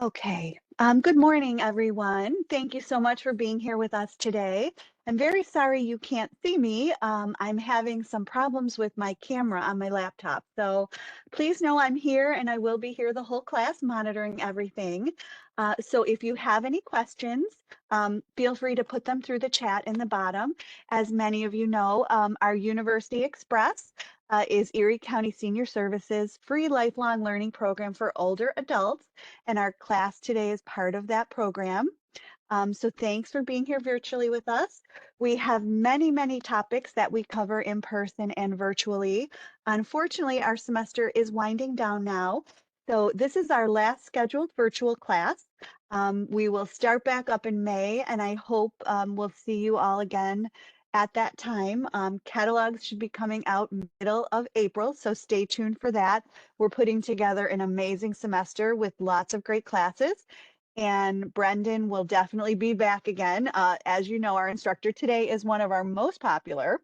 Okay. Good morning, everyone. Thank you so much for being here with us today. I'm very sorry you can't see me. I'm having some problems with my camera on my laptop. So please know I'm here and I will be here the whole class monitoring everything. So if you have any questions, feel free to put them through the chat in the bottom. As many of you know, our University Express is Erie County Senior Services free lifelong learning program for older adults, and our class today is part of that program. So thanks for being here virtually with us. We have many, many topics that we cover in person and virtually. Unfortunately, our semester is winding down now. So this is our last scheduled virtual class. We will start back up in May, and I hope we'll see you all again at that time. Catalogs should be coming out middle of April, so stay tuned for that. We're putting together an amazing semester with lots of great classes. And Brendan will definitely be back again. As you know, our instructor today is one of our most popular.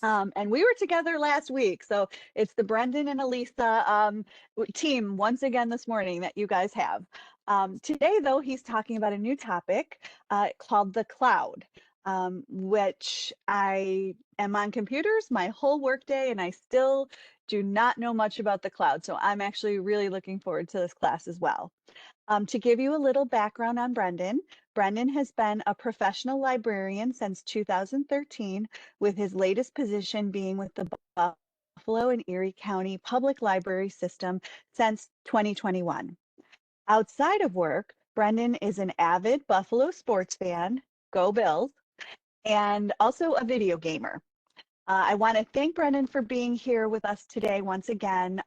And we were together last week. So it's the Brendan and Elisa team once again this morning that you guys have. Today, though, he's talking about a new topic called the cloud, which I am on computers my whole workday, and I still do not know much about the cloud. So I'm actually really looking forward to this class as well. To give you a little background on Brendan, Brendan has been a professional librarian since 2013, with his latest position being with the Buffalo and Erie County Public Library System since 2021. Outside of work, Brendan is an avid Buffalo sports fan, go Bills, and also a video gamer. I want to thank Brendan for being here with us today once again.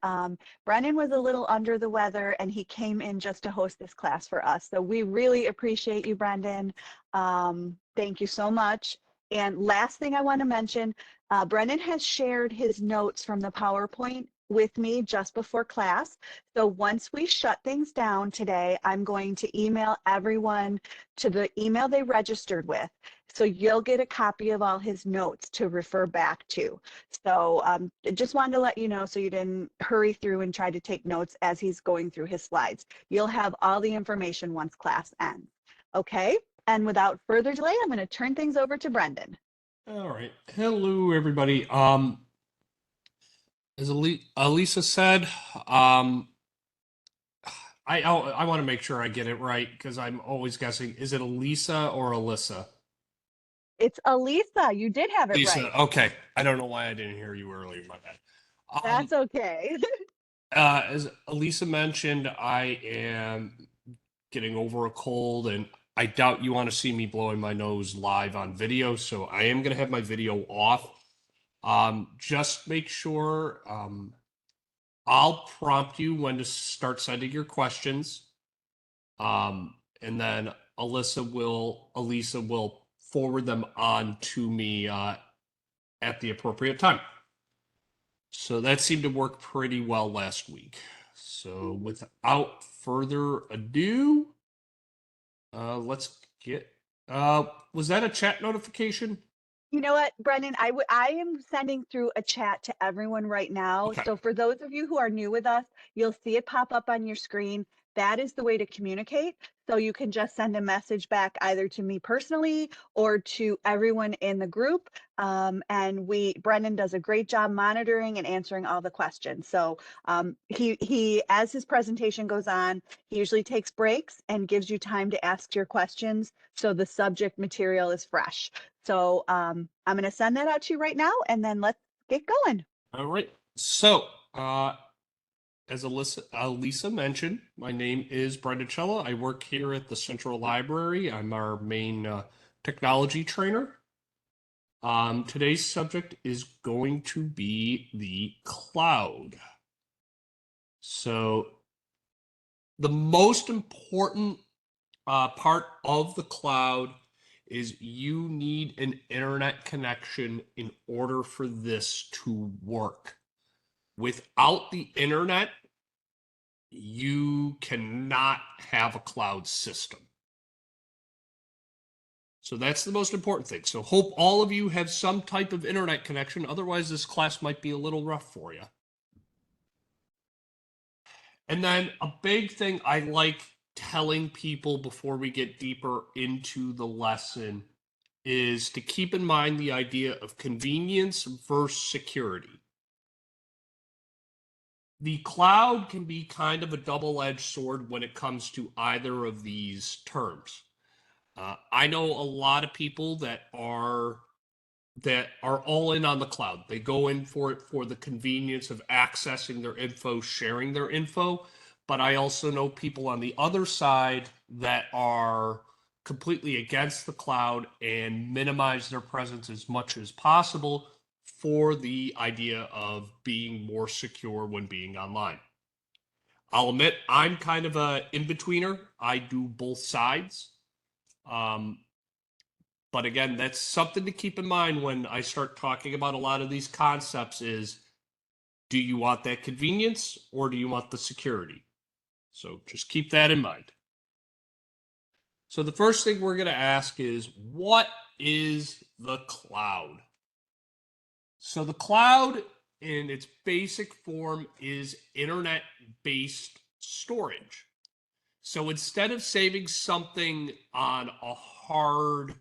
Brendan was a little under the weather and he came in just to host this class for us. So we really appreciate you, Brendan. Thank you so much. And last thing I want to mention, Brendan has shared his notes from the PowerPoint with me just before class. So once we shut things down today, I'm going to email everyone to the email they registered with. So you'll get a copy of all his notes to refer back to. So just wanted to let you know so you didn't hurry through and try to take notes as he's going through his slides. You'll have all the information once class ends. Okay, and without further delay, I'm going to turn things over to Brendan. All right. Hello, everybody. As Elisa said, I want to make sure I get it right because I'm always guessing. Is it Elisa or Alyssa? It's Elisa. You did have it Lisa. right. Okay. I don't know why I didn't hear you earlier. My bad. That's okay. As Elisa mentioned, I am getting over a cold, and I doubt you want to see me blowing my nose live on video, so I am going to have my video off. Just make sure I'll prompt you when to start sending your questions. And then Elisa will forward them on to me at the appropriate time. So that seemed to work pretty well last week. So without further ado, let's get. Was that a chat notification? You know what, Brendan, I am sending through a chat to everyone right now. Okay. So for those of you who are new with us, you'll see it pop up on your screen. That is the way to communicate. So you can just send a message back either to me personally or to everyone in the group. And Brendan does a great job monitoring and answering all the questions. So he, as his presentation goes on, he usually takes breaks and gives you time to ask your questions. So the subject material is fresh. So I'm going to send that out to you right now, and then let's get going. All right. So, as Elisa mentioned, my name is Brendan Chella. I work here at the Central Library. I'm our main technology trainer. Today's subject is going to be the cloud. So, the most important part of the cloud is you need an internet connection in order for this to work. Without the internet, you cannot have a cloud system. So that's the most important thing. So hope all of you have some type of internet connection. Otherwise, this class might be a little rough for you. And then a big thing I like telling people before we get deeper into the lesson is to keep in mind the idea of convenience versus security. The cloud can be kind of a double-edged sword when it comes to either of these terms. I know a lot of people that are all in on the cloud. They go in for it for the convenience of accessing their info, sharing their info. But I also know people on the other side that are completely against the cloud and minimize their presence as much as possible for the idea of being more secure when being online. I'll admit I'm kind of a in-betweener. I do both sides. But again, that's something to keep in mind when I start talking about a lot of these concepts is, do you want that convenience or do you want the security? So just keep that in mind. So the first thing we're going to ask is, what is the cloud? So the cloud in its basic form is internet-based storage. So instead of saving something on a hard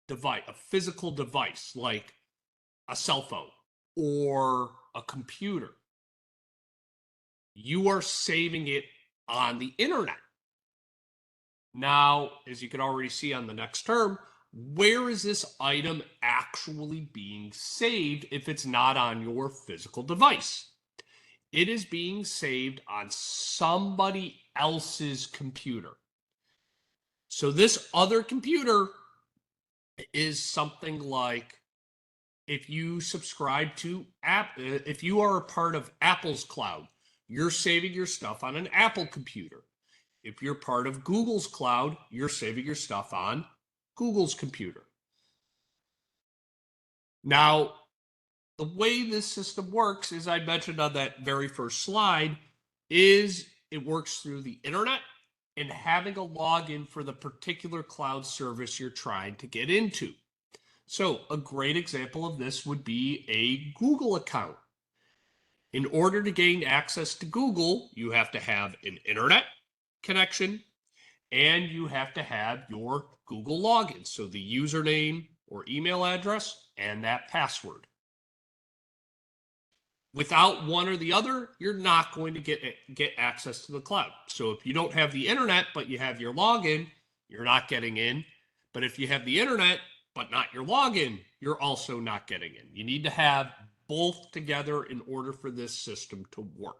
device, a physical device like a cell phone or a computer, you are saving it on the internet. Now, as you can already see on the next term, where is this item actually being saved if it's not on your physical device? It is being saved on somebody else's computer. So this other computer is something like, if you subscribe to if you are a part of Apple's cloud, you're saving your stuff on an Apple computer. If you're part of Google's cloud, you're saving your stuff on Google's computer. Now, the way this system works, as I mentioned on that very first slide, is it works through the internet and having a login for the particular cloud service you're trying to get into. So a great example of this would be a Google account. In order to gain access to Google, you have to have an internet connection and you have to have your Google login. So the username or email address and that password. Without one or the other, you're not going to get access to the cloud. So if you don't have the internet, but you have your login, you're not getting in. But if you have the internet, but not your login, you're also not getting in. You need to have both together in order for this system to work.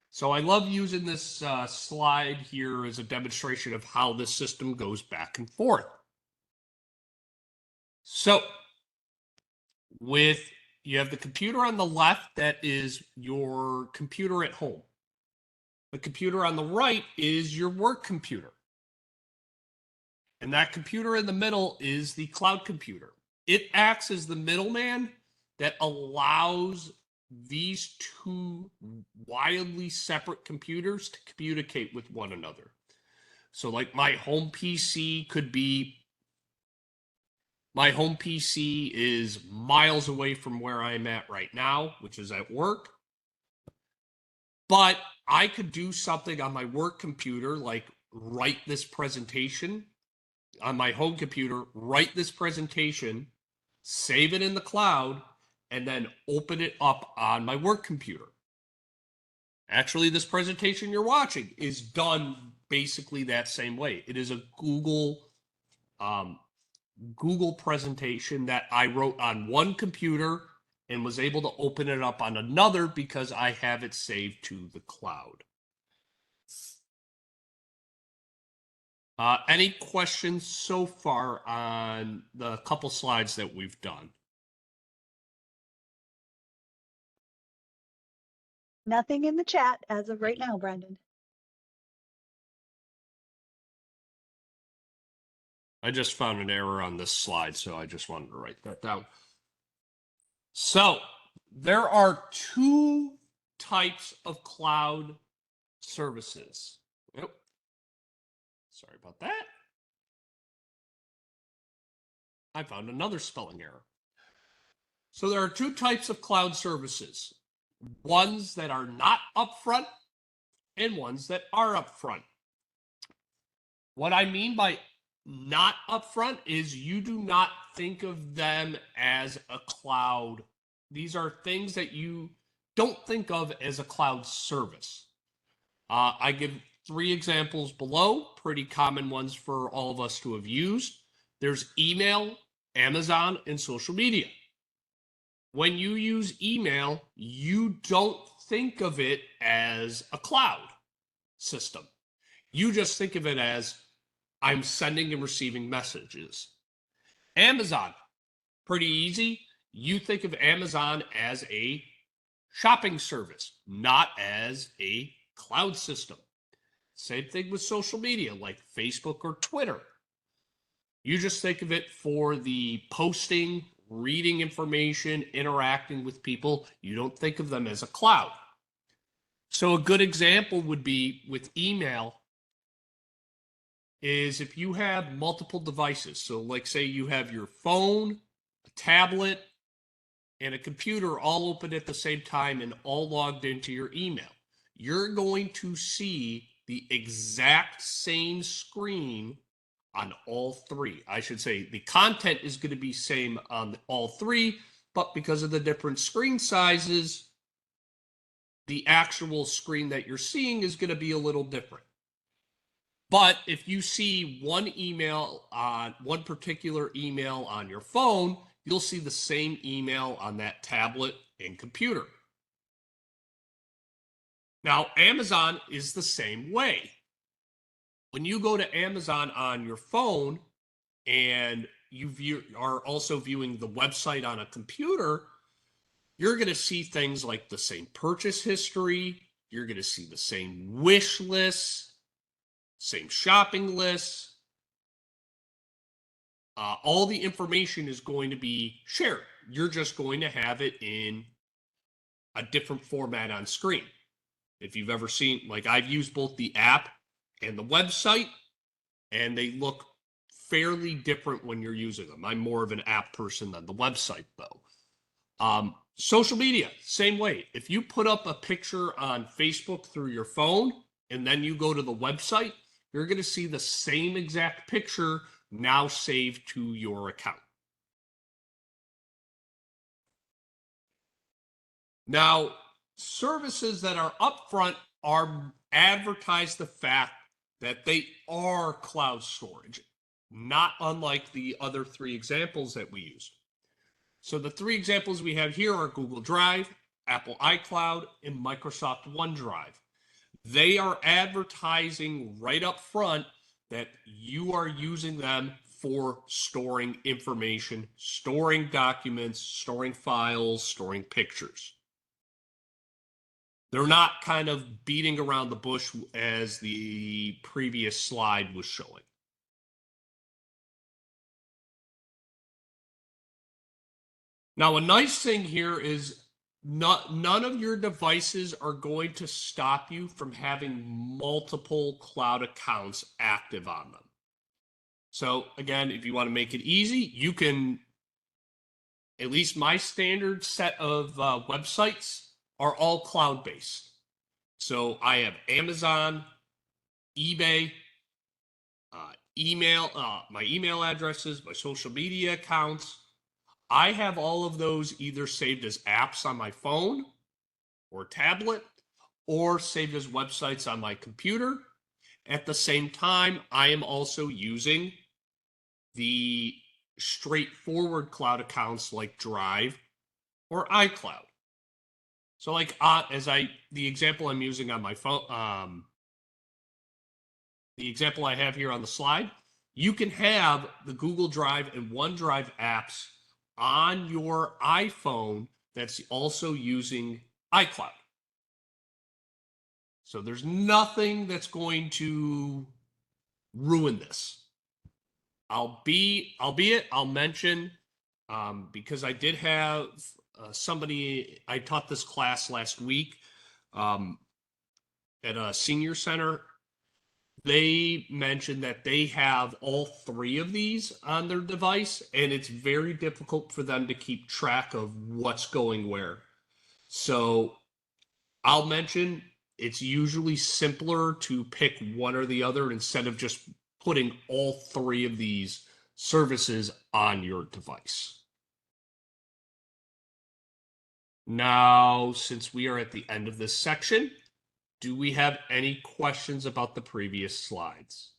So I love using this slide here as a demonstration of how this system goes back and forth. So you have the computer on the left, that is your computer at home. The computer on the right is your work computer. And that computer in the middle is the cloud computer. It acts as the middleman that allows these two wildly separate computers to communicate with one another. So like my home PC is miles away from where I'm at right now, which is at work. But I could do something on my work computer, like write this presentation on my home computer, write this presentation, save it in the cloud, and then open it up on my work computer. Actually, this presentation you're watching is done basically that same way. It is a Google presentation that I wrote on one computer and was able to open it up on another because I have it saved to the cloud. Any questions so far on the couple slides that we've done? Nothing in the chat as of right now, Brendan. I just found an error on this slide, so I just wanted to write that down. So there are two types of cloud services. Yep. Sorry about that. I found another spelling error. So there are two types of cloud services. Ones that are not upfront and ones that are upfront. What I mean by not upfront is you do not think of them as a cloud. These are things that you don't think of as a cloud service. I give 3 examples below, pretty common ones for all of us to have used. There's email, Amazon, and social media. When you use email, you don't think of it as a cloud system. You just think of it as I'm sending and receiving messages. Amazon, pretty easy. You think of Amazon as a shopping service, not as a cloud system. Same thing with social media like Facebook or Twitter. You just think of it for the posting, reading information, interacting with people. You don't think of them as a cloud. So a good example would be with email is if you have multiple devices. So like say you have your phone, a tablet, and a computer all open at the same time and all logged into your email. You're going to see the exact same screen on all 3. I should say the content is going to be same on all 3, but because of the different screen sizes, the actual screen that you're seeing is going to be a little different. But if you see one particular email on your phone, you'll see the same email on that tablet and computer. Now, Amazon is the same way. When you go to Amazon on your phone and you are also viewing the website on a computer, you're going to see things like the same purchase history. You're going to see the same wish lists, same shopping lists. All the information is going to be shared. You're just going to have it in a different format on screen. If you've ever seen, like I've used both the app and the website, and they look fairly different when you're using them. I'm more of an app person than the website, though. Social media, same way. If you put up a picture on Facebook through your phone and then you go to the website, you're going to see the same exact picture now saved to your account. Now, services that are upfront are advertise the fact that they are cloud storage, not unlike the other 3 examples that we used. So the 3 examples we have here are Google Drive, Apple iCloud, and Microsoft OneDrive. They are advertising right up front that you are using them for storing information, storing documents, storing files, storing pictures. They're not kind of beating around the bush as the previous slide was showing. Now, a nice thing here is none of your devices are going to stop you from having multiple cloud accounts active on them. So again, if you want to make it easy, you can, at least my standard set of websites are all cloud-based. So I have Amazon, eBay, email, my email addresses, my social media accounts. I have all of those either saved as apps on my phone or tablet or saved as websites on my computer. At the same time, I am also using the straightforward cloud accounts like Drive or iCloud. So like the example I'm using on my phone, the example I have here on the slide, you can have the Google Drive and OneDrive apps on your iPhone that's also using iCloud. So there's nothing that's going to ruin this. Albeit I'll mention, because I did have somebody, I taught this class last week at a senior center. They mentioned that they have all 3 of these on their device, and it's very difficult for them to keep track of what's going where. So I'll mention, it's usually simpler to pick one or the other instead of just putting all three of these services on your device. Now, since we are at the end of this section, do we have any questions about the previous slides?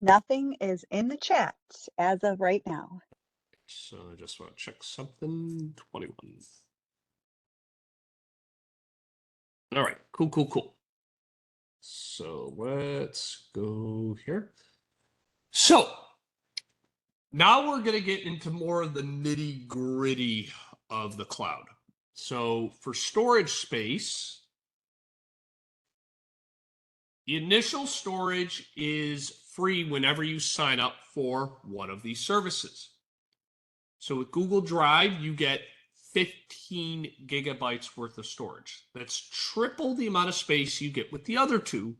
Nothing is in the chat as of right now. So I just want to check something. 21. All right, cool. So let's go here. So now we're going to get into more of the nitty gritty of the cloud. So for storage space, the initial storage is free whenever you sign up for one of these services. So with Google Drive, you get 15 gigabytes worth of storage. That's triple the amount of space you get with the other two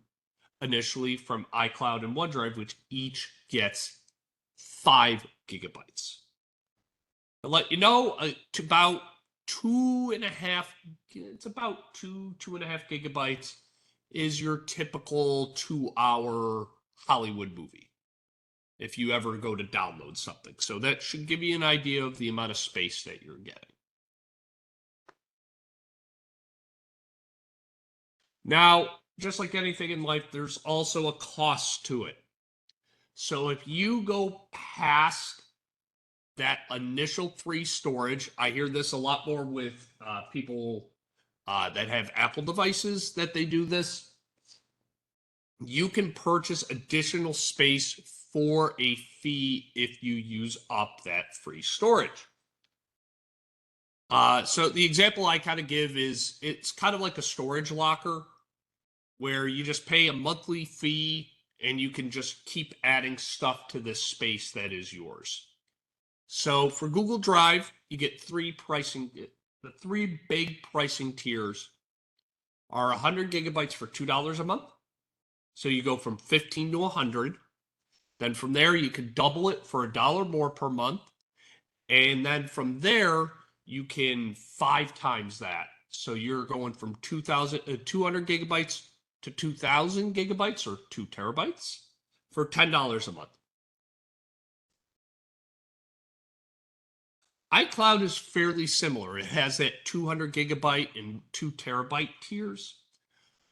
initially from iCloud and OneDrive, which each gets 5 gigabytes. I'll let you know, about 2.5, it's about 2.5 gigabytes is your typical 2-hour Hollywood movie if you ever go to download something. So that should give you an idea of the amount of space that you're getting. Now, just like anything in life, there's also a cost to it. So if you go past that initial free storage, I hear this a lot more with people that have Apple devices that they do this. You can purchase additional space for a fee if you use up that free storage. So the example I kind of give is it's kind of like a storage locker where you just pay a monthly fee and you can just keep adding stuff to this space that is yours. So for Google Drive, you get the three big pricing tiers are 100 gigabytes for $2 a month. So you go from 15 to 100. Then from there, you can double it for $1 more per month. And then from there, you can 5 times that. So you're going from 200 gigabytes to 2,000 gigabytes or 2 terabytes for $10 a month. iCloud is fairly similar. It has that 200 gigabyte and 2 terabyte tiers,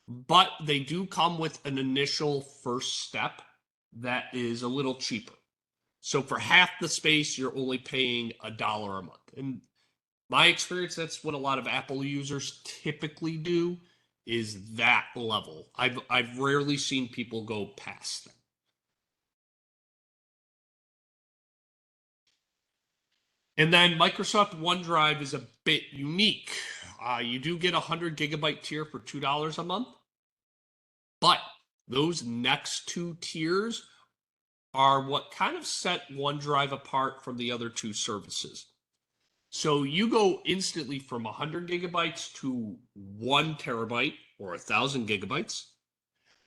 but they do come with an initial first step that is a little cheaper. So for half the space, you're only paying $1 a month. And my experience, that's what a lot of Apple users typically do, is that level. I've rarely seen people go past that. And then Microsoft OneDrive is a bit unique. You do get a 100 gigabyte tier for $2 a month, but those next two tiers are what kind of set OneDrive apart from the other two services. So you go instantly from 100 gigabytes to 1 terabyte or 1,000 gigabytes,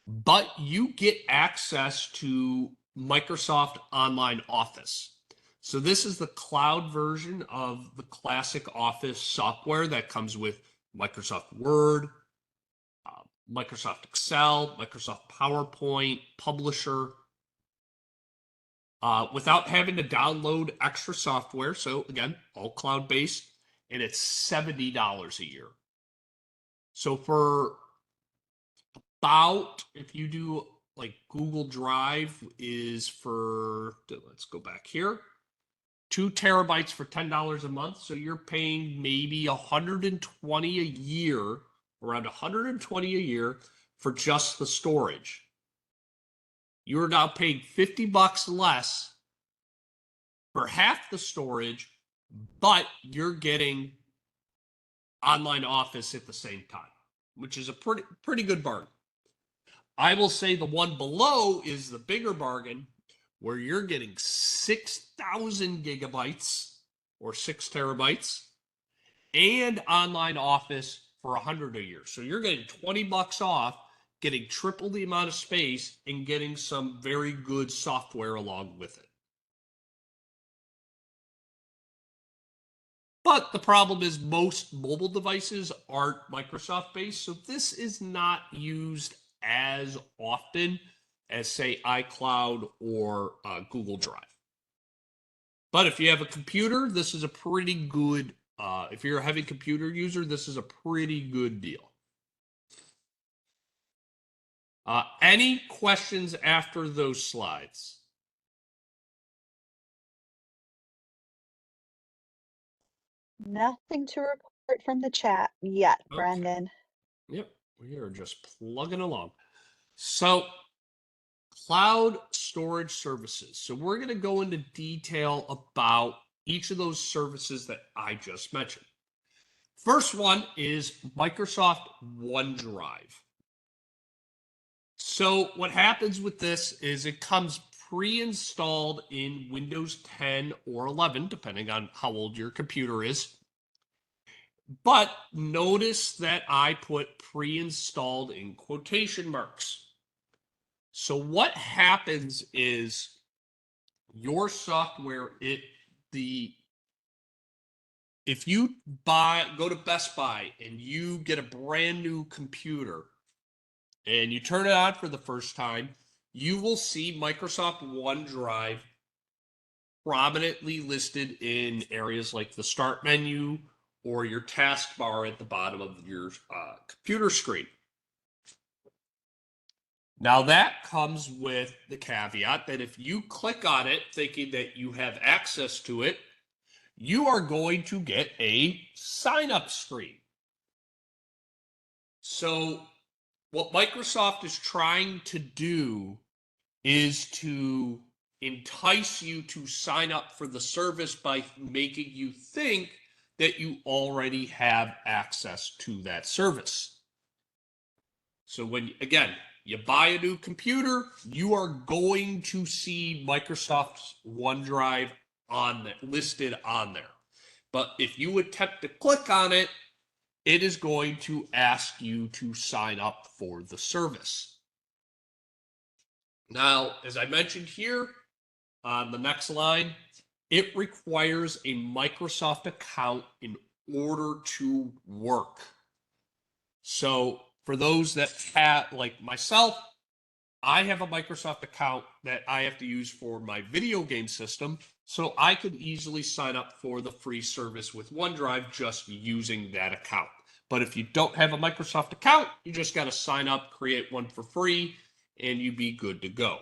but you get access to Microsoft Online Office. So this is the cloud version of the classic Office software that comes with Microsoft Word, Microsoft Excel, Microsoft PowerPoint, Publisher, without having to download extra software. So again, all cloud-based, and it's $70 a year. So for about, if you do like Google Drive is for, let's go back here, 2 terabytes for $10 a month. So you're paying maybe 120 a year, around 120 a year for just the storage. You're now paying $50 less for half the storage, but you're getting Online Office at the same time, which is a pretty good bargain. I will say the one below is the bigger bargain, where you're getting 6,000 gigabytes or 6 terabytes and Online Office for 100 a year. So you're getting $20 off, getting triple the amount of space, and getting some very good software along with it. But the problem is most mobile devices aren't Microsoft based, so this is not used as often as, say, iCloud or Google Drive. But if you have a computer, this is a pretty good, if you're a heavy computer user, this is a pretty good deal. Any questions after those slides? Nothing to report from the chat yet, Okay. Brendan. Yep, we are just plugging along. So, cloud storage services. So, we're going to go into detail about each of those services that I just mentioned. First one is Microsoft OneDrive. So what happens with this is it comes pre-installed in Windows 10 or 11, depending on how old your computer is. But notice that I put pre-installed in quotation marks. So what happens is your software, if you go to Best Buy and you get a brand new computer and you turn it on for the first time, you will see Microsoft OneDrive prominently listed in areas like the Start menu or your taskbar at the bottom of your computer screen. Now, that comes with the caveat that if you click on it thinking that you have access to it, you are going to get a sign-up screen. So what Microsoft is trying to do is to entice you to sign up for the service by making you think that you already have access to that service. So when, again, you buy a new computer, you are going to see Microsoft's OneDrive listed on there. But if you attempt to click on it, it is going to ask you to sign up for the service. Now, as I mentioned here on the next line, it requires a Microsoft account in order to work. So for those that have, like myself, I have a Microsoft account that I have to use for my video game system, so I could easily sign up for the free service with OneDrive just using that account. But if you don't have a Microsoft account, you just got to sign up, create one for free, and you'd be good to go.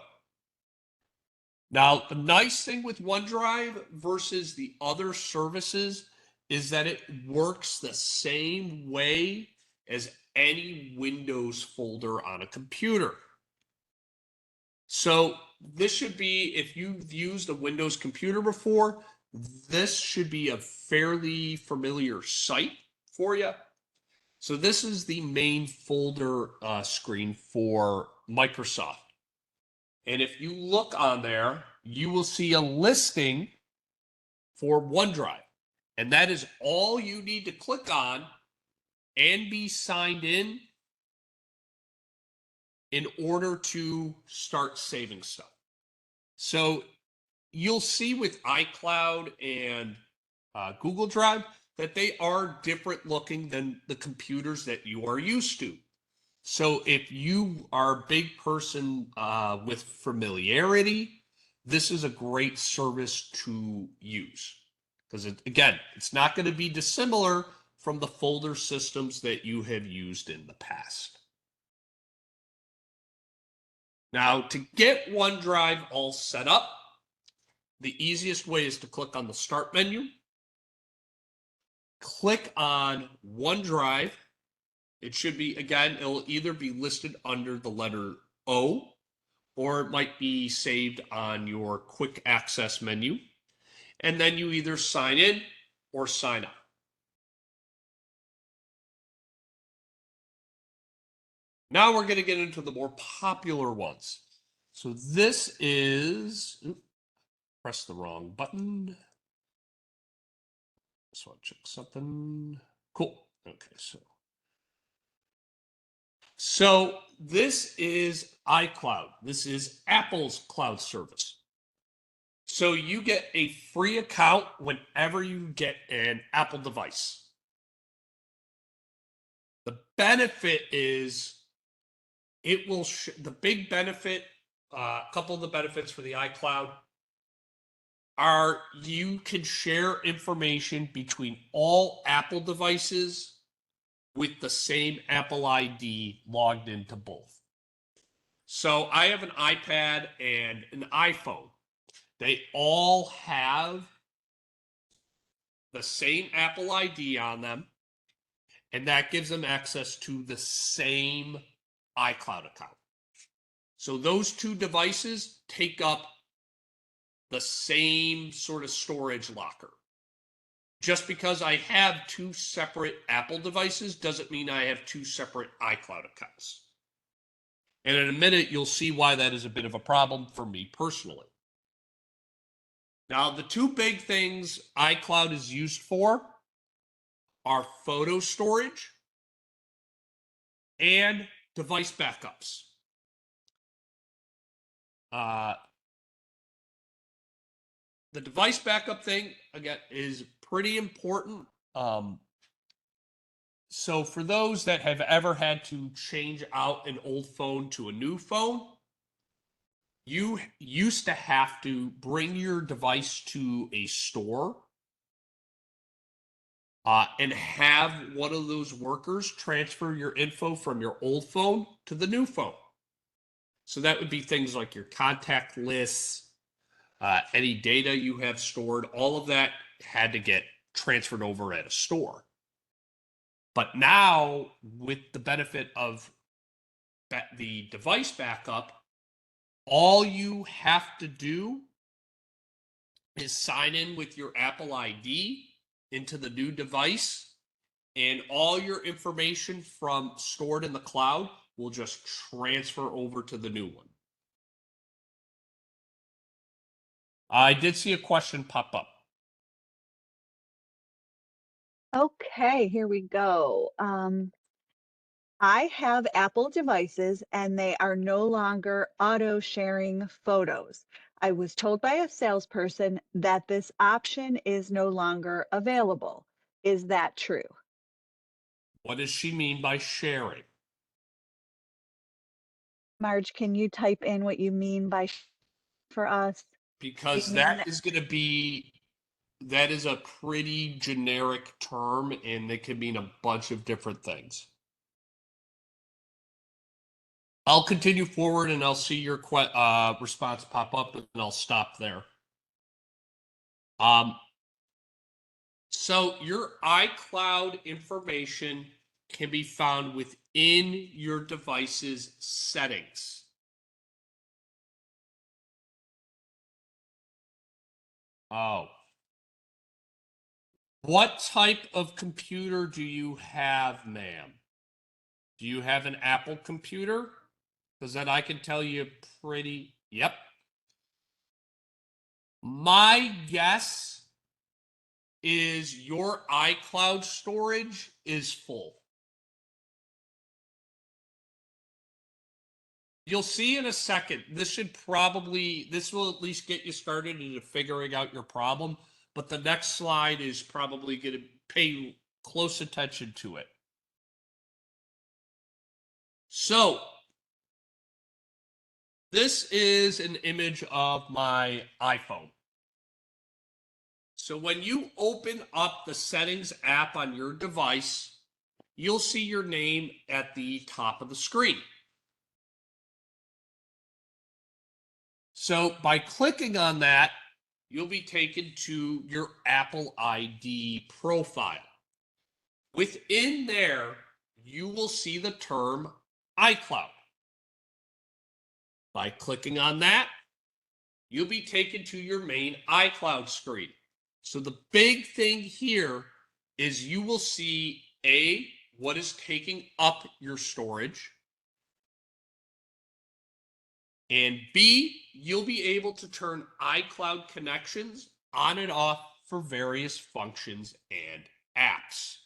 Now, the nice thing with OneDrive versus the other services is that it works the same way as any Windows folder on a computer. So this should be, if you've used a Windows computer before, this should be a fairly familiar site for you. So this is the main folder screen for Microsoft. And if you look on there, you will see a listing for OneDrive. And that is all you need to click on and be signed in order to start saving stuff. So you'll see with iCloud and Google Drive that they are different looking than the computers that you are used to. So if you are a big person with familiarity, this is a great service to use. Because again, it's not going to be dissimilar from the folder systems that you have used in the past. Now, to get OneDrive all set up, the easiest way is to click on the Start menu, click on OneDrive. It should be, again, it'll either be listed under the letter O, or it might be saved on your quick access menu. And then you either sign in or sign up. Now we're going to get into the more popular ones. So this is, press the wrong button. Just want to check something. Cool. Okay, so this is iCloud. This is Apple's cloud service. So you get a free account whenever you get an Apple device. The benefit is it will, the big benefit, a couple of the benefits for the iCloud are you can share information between all Apple devices with the same Apple ID logged into both. So I have an iPad and an iPhone. They all have the same Apple ID on them, and that gives them access to the same iCloud account. So those two devices take up the same sort of storage locker. Just because I have two separate Apple devices doesn't mean I have two separate iCloud accounts. And in a minute, you'll see why that is a bit of a problem for me personally. Now, the two big things iCloud is used for are photo storage and device backups. The device backup thing, again, is pretty important. So for those that have ever had to change out an old phone to a new phone, you used to have to bring your device to a store and have one of those workers transfer your info from your old phone to the new phone. So that would be things like your contact lists, any data you have stored, all of that had to get transferred over at a store. But now, with the benefit of the device backup, all you have to do is sign in with your Apple ID into the new device, and all your information from stored in the cloud will just transfer over to the new one. I did see a question pop up. Okay, here we go. I have Apple devices and they are no longer auto sharing photos. I was told by a salesperson that this option is no longer available. Is that true? What does she mean by sharing? Marge, can you type in what you mean by for us? Do you Because mean that that? is going to be, that is a pretty generic term and it can mean a bunch of different things. I'll continue forward and I'll see your response pop up and I'll stop there. So your iCloud information can be found within your device's settings. Oh. What type of computer do you have, ma'am? Do you have an Apple computer? Because then I can tell you pretty, yep. My guess is your iCloud storage is full. You'll see in a second. This will at least get you started into figuring out your problem. But the next slide is probably going to pay close attention to it. So, this is an image of my iPhone. So when you open up the settings app on your device, you'll see your name at the top of the screen. So by clicking on that, you'll be taken to your Apple ID profile. Within there, you will see the term iCloud. By clicking on that, you'll be taken to your main iCloud screen. So the big thing here is you will see what is taking up your storage, and B, you'll be able to turn iCloud connections on and off for various functions and apps.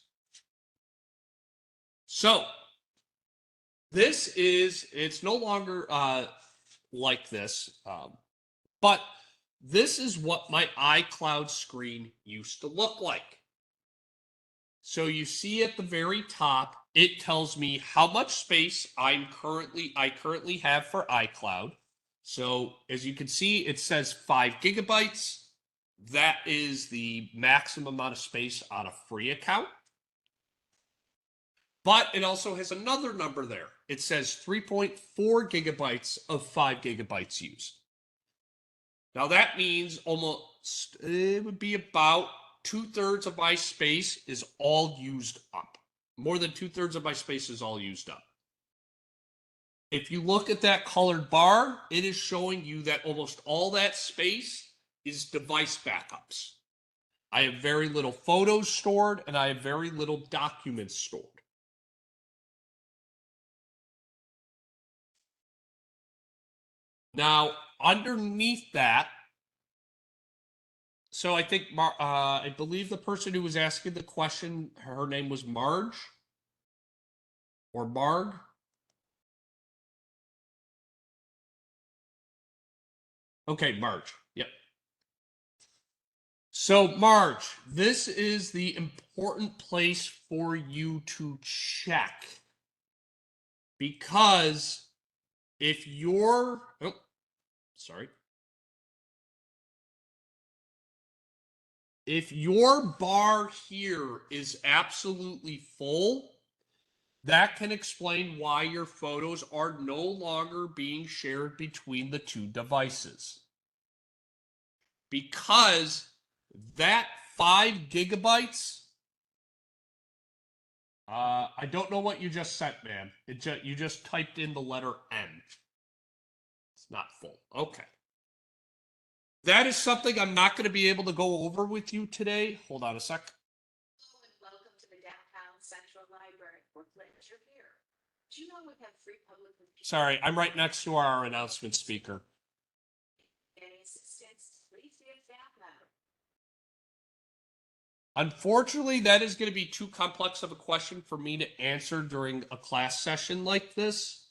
So it's no longer like this, but this is what my iCloud screen used to look like. So you see at the very top, it tells me how much space I currently have for iCloud. So as you can see, it says 5 gigabytes. That is the maximum amount of space on a free account. But it also has another number there. It says 3.4 gigabytes of 5 gigabytes used. Now that means almost, it would be about 2/3 of my space is all used up. More than 2/3 of my space is all used up. If you look at that colored bar, it is showing you that almost all that space is device backups. I have very little photos stored and I have very little documents stored. Now, underneath that, so I think I believe the person who was asking the question, her name was Marge or Marg. Okay, Marge. Yep. So, Marge, this is the important place for you to check. Because if you're, oh, sorry. If your bar here is absolutely full, that can explain why your photos are no longer being shared between the two devices. Because that 5 gigabytes, I don't know what you just sent, man. You just typed in the letter N. It's not full. Okay. That is something I'm not going to be able to go over with you today. Hold on a sec. Hello and welcome to the Downtown Central Library. We're glad you're here. Do you know we have free public computing? Sorry, I'm right next to our announcement speaker. Any assistance, please be a staff member. Unfortunately, that is going to be too complex of a question for me to answer during a class session like this.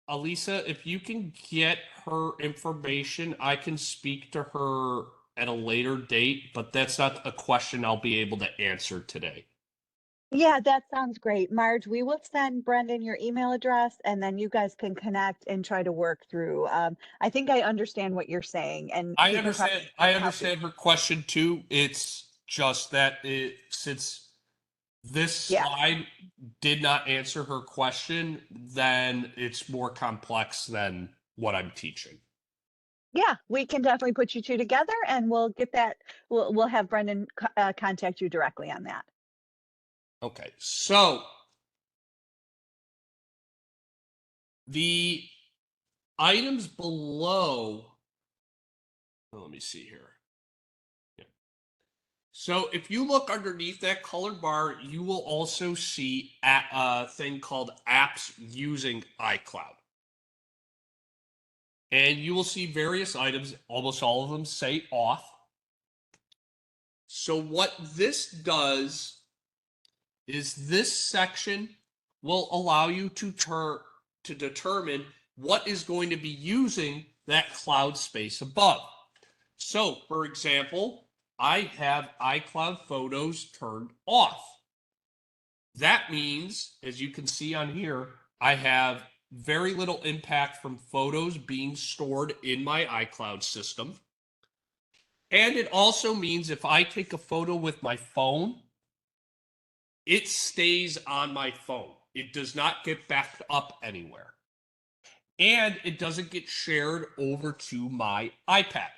Alisa, if you can get her information, I can speak to her at a later date, but that's not a question I'll be able to answer today. Yeah, that sounds great. Marge, we will send Brendan your email address and then you guys can connect and try to work through. I think I understand what you're saying and I he can probably understand. I help you. understand her question too. It's just that since this Yeah. slide did not answer her question, then it's more complex than what I'm teaching. Yeah, we can definitely put you two together and we'll get that. We'll have Brendan contact you directly on that. Okay, so the items below, let me see here. Yeah. So if you look underneath that colored bar, you will also see a thing called apps using iCloud. And you will see various items, almost all of them say off. So what this does is this section will allow you to determine what is going to be using that cloud space above. So, for example, I have iCloud Photos turned off. That means, as you can see on here, I have very little impact from photos being stored in my iCloud system. And it also means if I take a photo with my phone, it stays on my phone. It does not get backed up anywhere. And it doesn't get shared over to my iPad.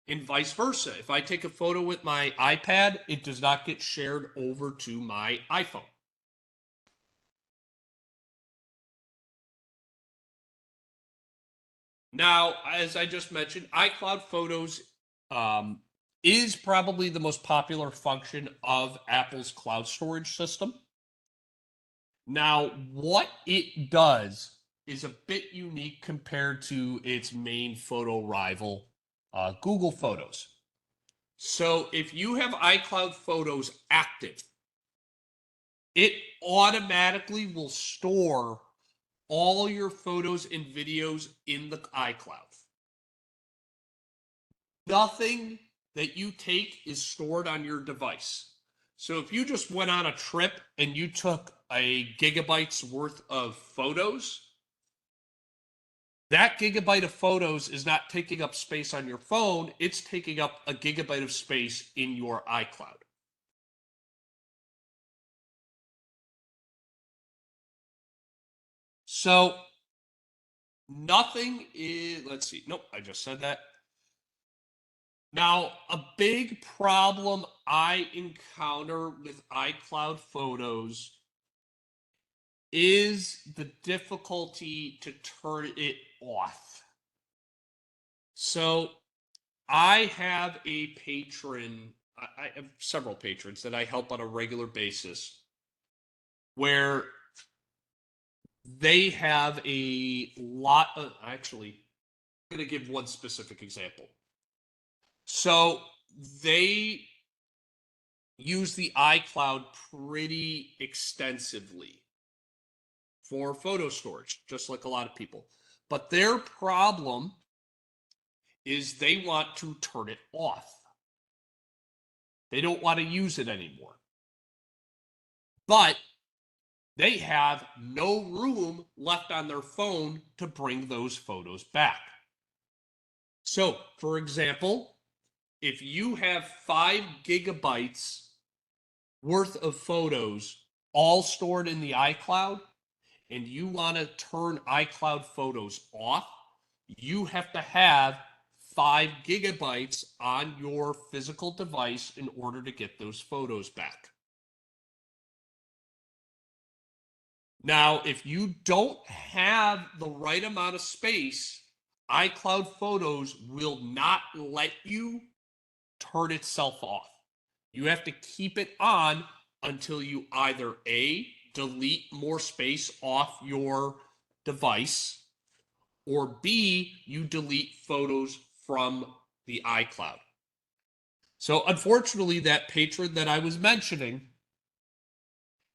And vice versa. If I take a photo with my iPad, it does not get shared over to my iPhone. Now, as I just mentioned, iCloud Photos is probably the most popular function of Apple's cloud storage system. Now, what it does is a bit unique compared to its main photo rival, Google Photos. So if you have iCloud Photos active, it automatically will store all your photos and videos in the iCloud. Nothing that you take is stored on your device. So if you just went on a trip and you took a gigabyte's worth of photos, that gigabyte of photos is not taking up space on your phone, it's taking up a gigabyte of space in your iCloud. So nothing is, let's see, nope, I just said that. Now, a big problem I encounter with iCloud photos is the difficulty to turn it off. So I have a patron, I have several patrons that I help on a regular basis where they have a lot of, actually, I'm going to give one specific example. So they use the iCloud pretty extensively for photo storage, just like a lot of people. But their problem is they want to turn it off. They don't want to use it anymore. But they have no room left on their phone to bring those photos back. So, for example, if you have 5 gigabytes worth of photos all stored in the iCloud and you want to turn iCloud photos off, you have to have 5 gigabytes on your physical device in order to get those photos back. Now, if you don't have the right amount of space, iCloud Photos will not let you turn itself off. You have to keep it on until you either A, delete more space off your device, or B, you delete photos from the iCloud. So unfortunately, that patron that I was mentioning,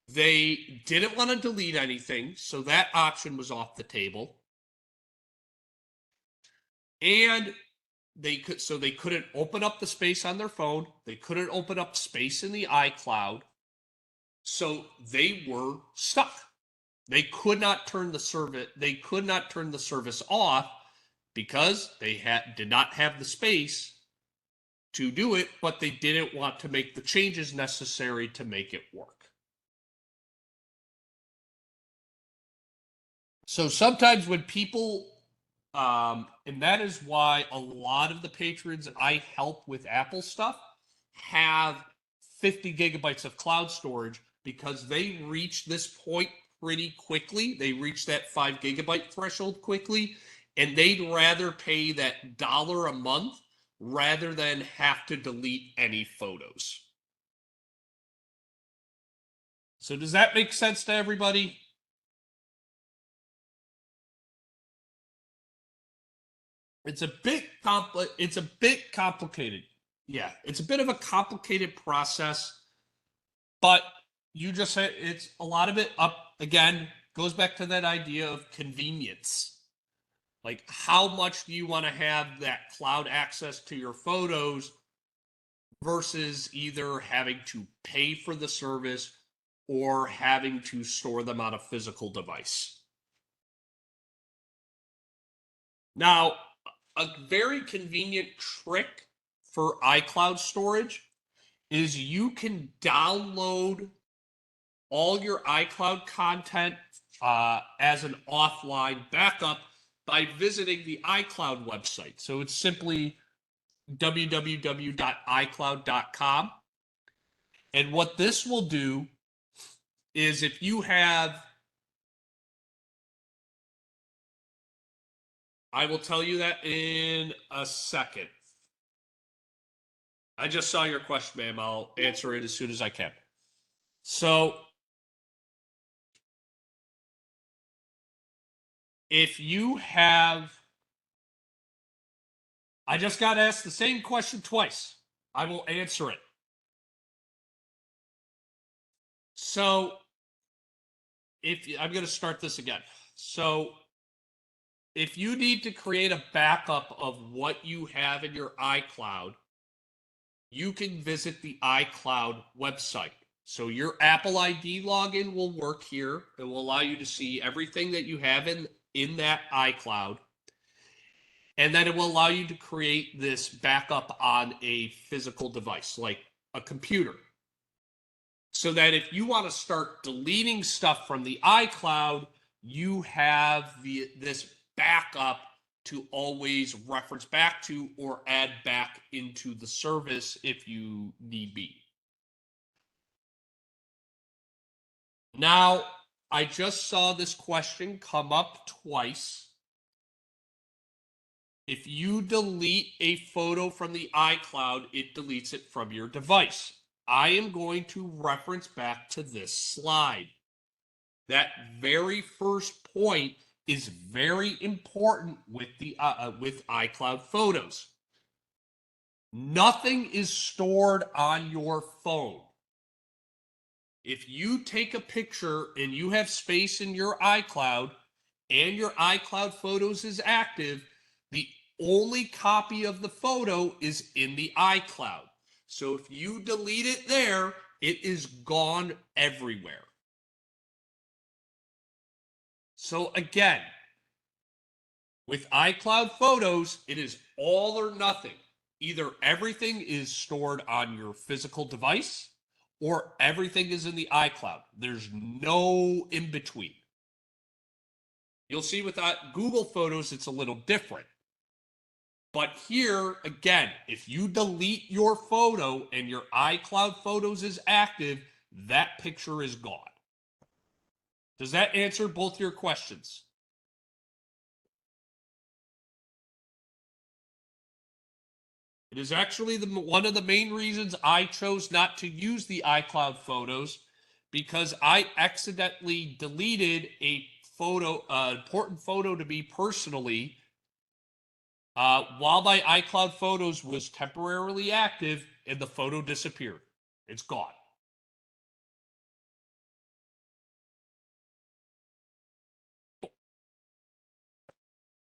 they didn't want to delete anything, so that option was off the table. And they couldn't open up the space on their phone. They couldn't open up space in the iCloud. So they were stuck. They could not turn the service off because they did not have the space to do it, but they didn't want to make the changes necessary to make it work. So sometimes when people, and that is why a lot of the patrons I help with Apple stuff have 50 gigabytes of cloud storage, because they reach this point pretty quickly. They reach that 5 gigabyte threshold quickly, and they'd rather pay that $1 a month rather than have to delete any photos. So does that make sense to everybody? It's a bit complicated. Yeah, it's a bit of a complicated process, but you just said it's a lot of it up again goes back to that idea of convenience. Like, how much do you want to have that cloud access to your photos versus either having to pay for the service or having to store them on a physical device? Now, a very convenient trick for iCloud storage is you can download all your iCloud content as an offline backup by visiting the iCloud website. So it's simply www.icloud.com. And what this will do is, if you have, I will tell you that in a second. I just saw your question, ma'am. I'll answer it as soon as I can. So if you have, I just got asked the same question twice. I will answer it. So I'm going to start this again. So if you need to create a backup of what you have in your iCloud, you can visit the iCloud website. So your Apple ID login will work here. It will allow you to see everything that you have in that iCloud. And then it will allow you to create this backup on a physical device, like a computer. So that if you want to start deleting stuff from the iCloud, you have this backup to always reference back to or add back into the service if you need be. Now, I just saw this question come up twice. If you delete a photo from the iCloud, it deletes it from your device. I am going to reference back to this slide. That very first point is very important with the with iCloud photos. Nothing is stored on your phone. If you take a picture and you have space in your iCloud and your iCloud photos is active, the only copy of the photo is in the iCloud. So if you delete it there, it is gone everywhere. So again, with iCloud photos, it is all or nothing. Either everything is stored on your physical device or everything is in the iCloud. There's no in between. You'll see with Google Photos, it's a little different. But here, again, if you delete your photo and your iCloud Photos is active, that picture is gone. Does that answer both your questions? It is actually one of the main reasons I chose not to use the iCloud Photos, because I accidentally deleted a photo, important photo to me personally, while my iCloud Photos was temporarily active, and the photo disappeared. It's gone.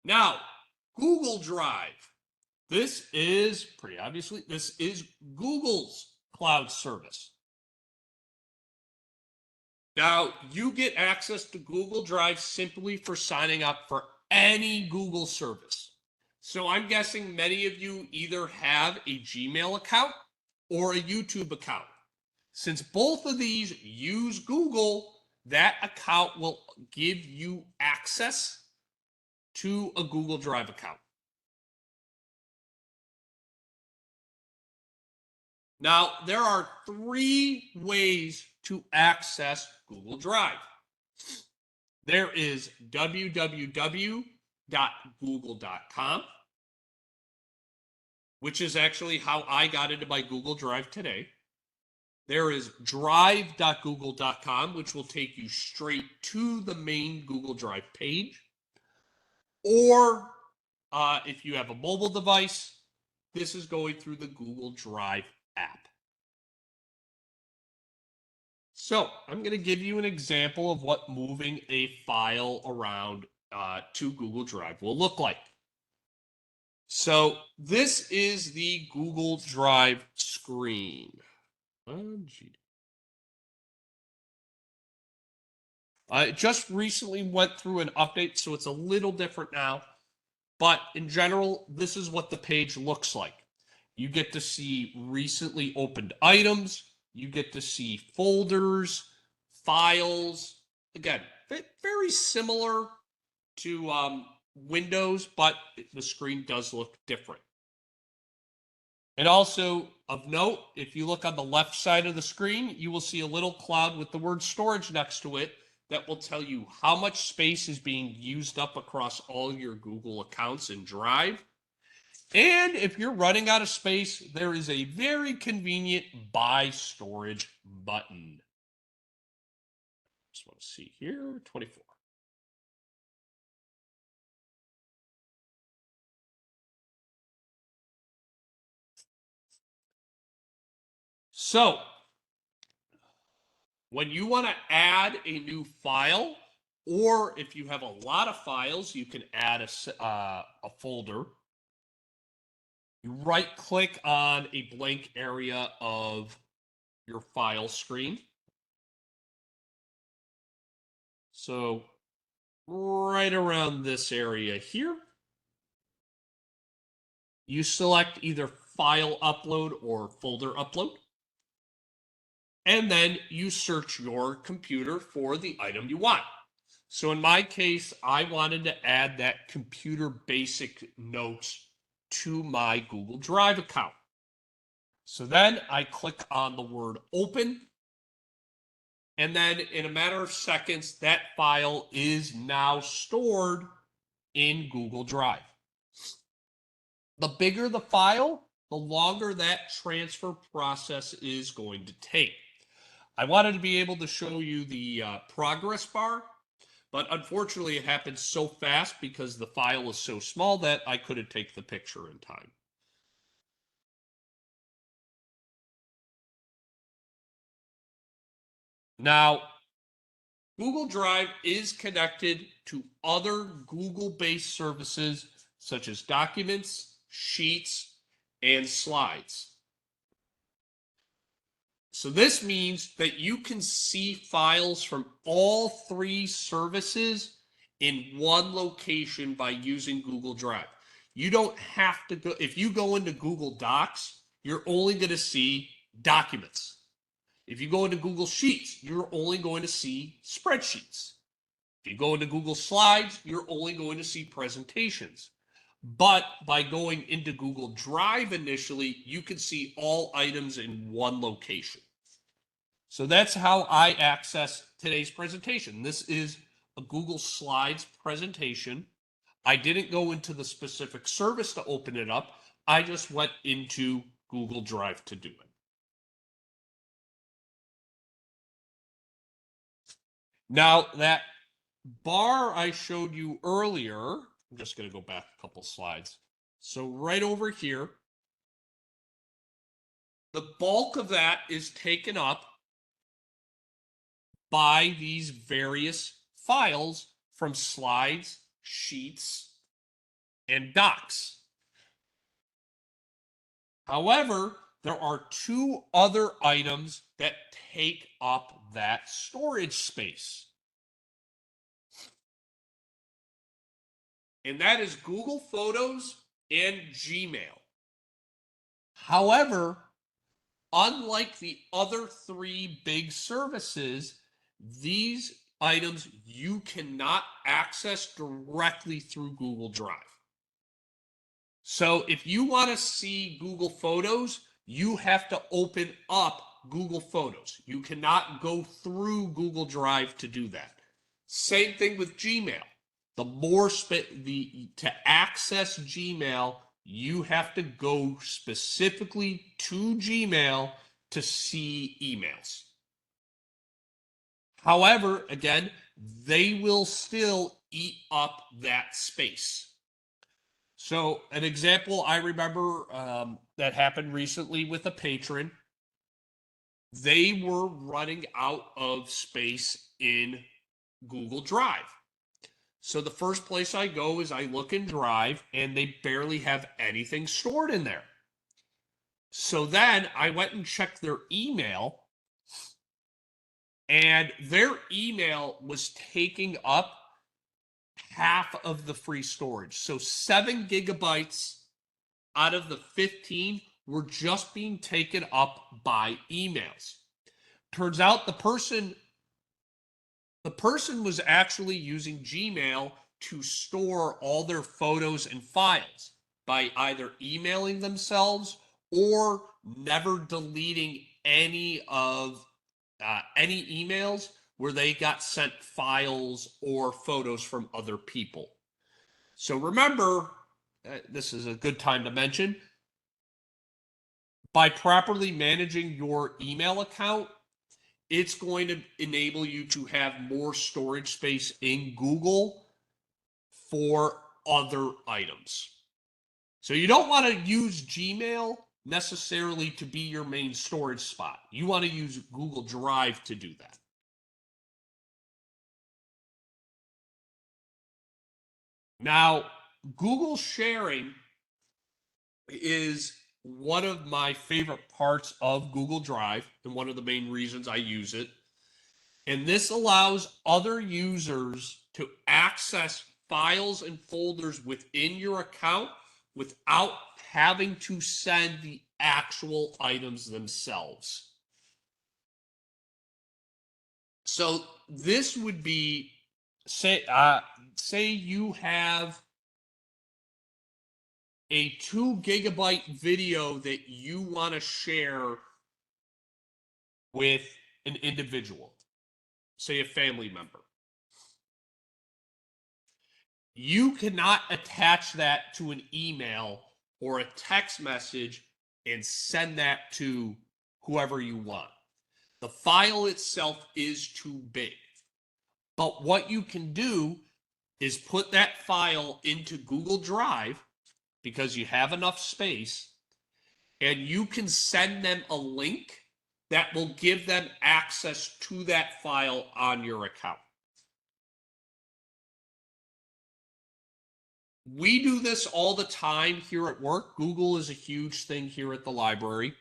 Now, Google Drive. This is pretty obviously, this is Google's cloud service. Now, you get access to Google Drive simply for signing up for any Google service. So I'm guessing many of you either have a Gmail account or a YouTube account. Since both of these use Google, that account will give you access to a Google Drive account. Now, there are 3 ways to access Google Drive. There is www.google.com, which is actually how I got into my Google Drive today. There is drive.google.com, which will take you straight to the main Google Drive page. Or if you have a mobile device, this is going through the Google Drive app. So I'm going to give you an example of what moving a file around to Google Drive will look like. So this is the Google Drive screen. It just recently went through an update, so it's a little different now. But in general, this is what the page looks like. You get to see recently opened items. You get to see folders, files. Again, very similar to Windows, but the screen does look different. And also of note, if you look on the left side of the screen, you will see a little cloud with the word storage next to it that will tell you how much space is being used up across all your Google accounts in Drive. And if you're running out of space, there is a very convenient buy storage button. Just want to see here, 24. So when you want to add a new file, Or if you have a lot of files, you can add a folder. You right-click on a blank area of your file screen. So right around this area here, you select either file upload or folder upload. And then you search your computer for the item you want. So in my case, I wanted to add that computer basic notes to my Google Drive account. So then I click on the word open. And then in a matter of seconds, that file is now stored in Google Drive. The bigger the file, the longer that transfer process is going to take. I wanted to be able to show you the progress bar, but unfortunately it happened so fast because the file is so small that I couldn't take the picture in time. Now, Google Drive is connected to other Google-based services such as Documents, Sheets, and Slides. So this means that you can see files from all three services in one location by using Google Drive. You don't have to go, if you go into Google Docs, you're only going to see documents. If you go into Google Sheets, you're only going to see spreadsheets. If you go into Google Slides, you're only going to see presentations. But by going into Google Drive initially, you can see all items in one location. So that's how I access today's presentation. This is a Google Slides presentation. I didn't go into the specific service to open it up. I just went into Google Drive to do it. Now, that bar I showed you earlier, I'm just going to go back a couple slides. So right over here, the bulk of that is taken up by these various files from Slides, Sheets, and Docs. However, there are two other items that take up that storage space. And that is Google Photos and Gmail. However, unlike the other three big services, these items you cannot access directly through Google Drive. So if you want to see Google Photos, you have to open up Google Photos. You cannot go through Google Drive to do that. Same thing with Gmail. To access Gmail, you have to go specifically to Gmail to see emails. However, again, they will still eat up that space. So an example I remember that happened recently with a patron, they were running out of space in Google Drive. So the first place I go is I look in Drive and they barely have anything stored in there. So then I went and checked their email and their email was taking up half of the free storage. So 7 gigabytes out of the 15 were just being taken up by emails. Turns out the person was actually using Gmail to store all their photos and files by either emailing themselves or never deleting any emails where they got sent files or photos from other people. So remember, this is a good time to mention, by properly managing your email account, it's going to enable you to have more storage space in Google for other items. So you don't want to use Gmail necessarily to be your main storage spot. You want to use Google Drive to do that. Now, Google sharing is one of my favorite parts of Google Drive and one of the main reasons I use it. And this allows other users to access files and folders within your account without having to send the actual items themselves. So this would be, say you have a 2 gigabyte video that you want to share with an individual, say a family member. You cannot attach that to an email or a text message and send that to whoever you want. The file itself is too big. But what you can do is put that file into Google Drive because you have enough space, and you can send them a link that will give them access to that file on your account. We do this all the time here at work. Google is a huge thing here at the library,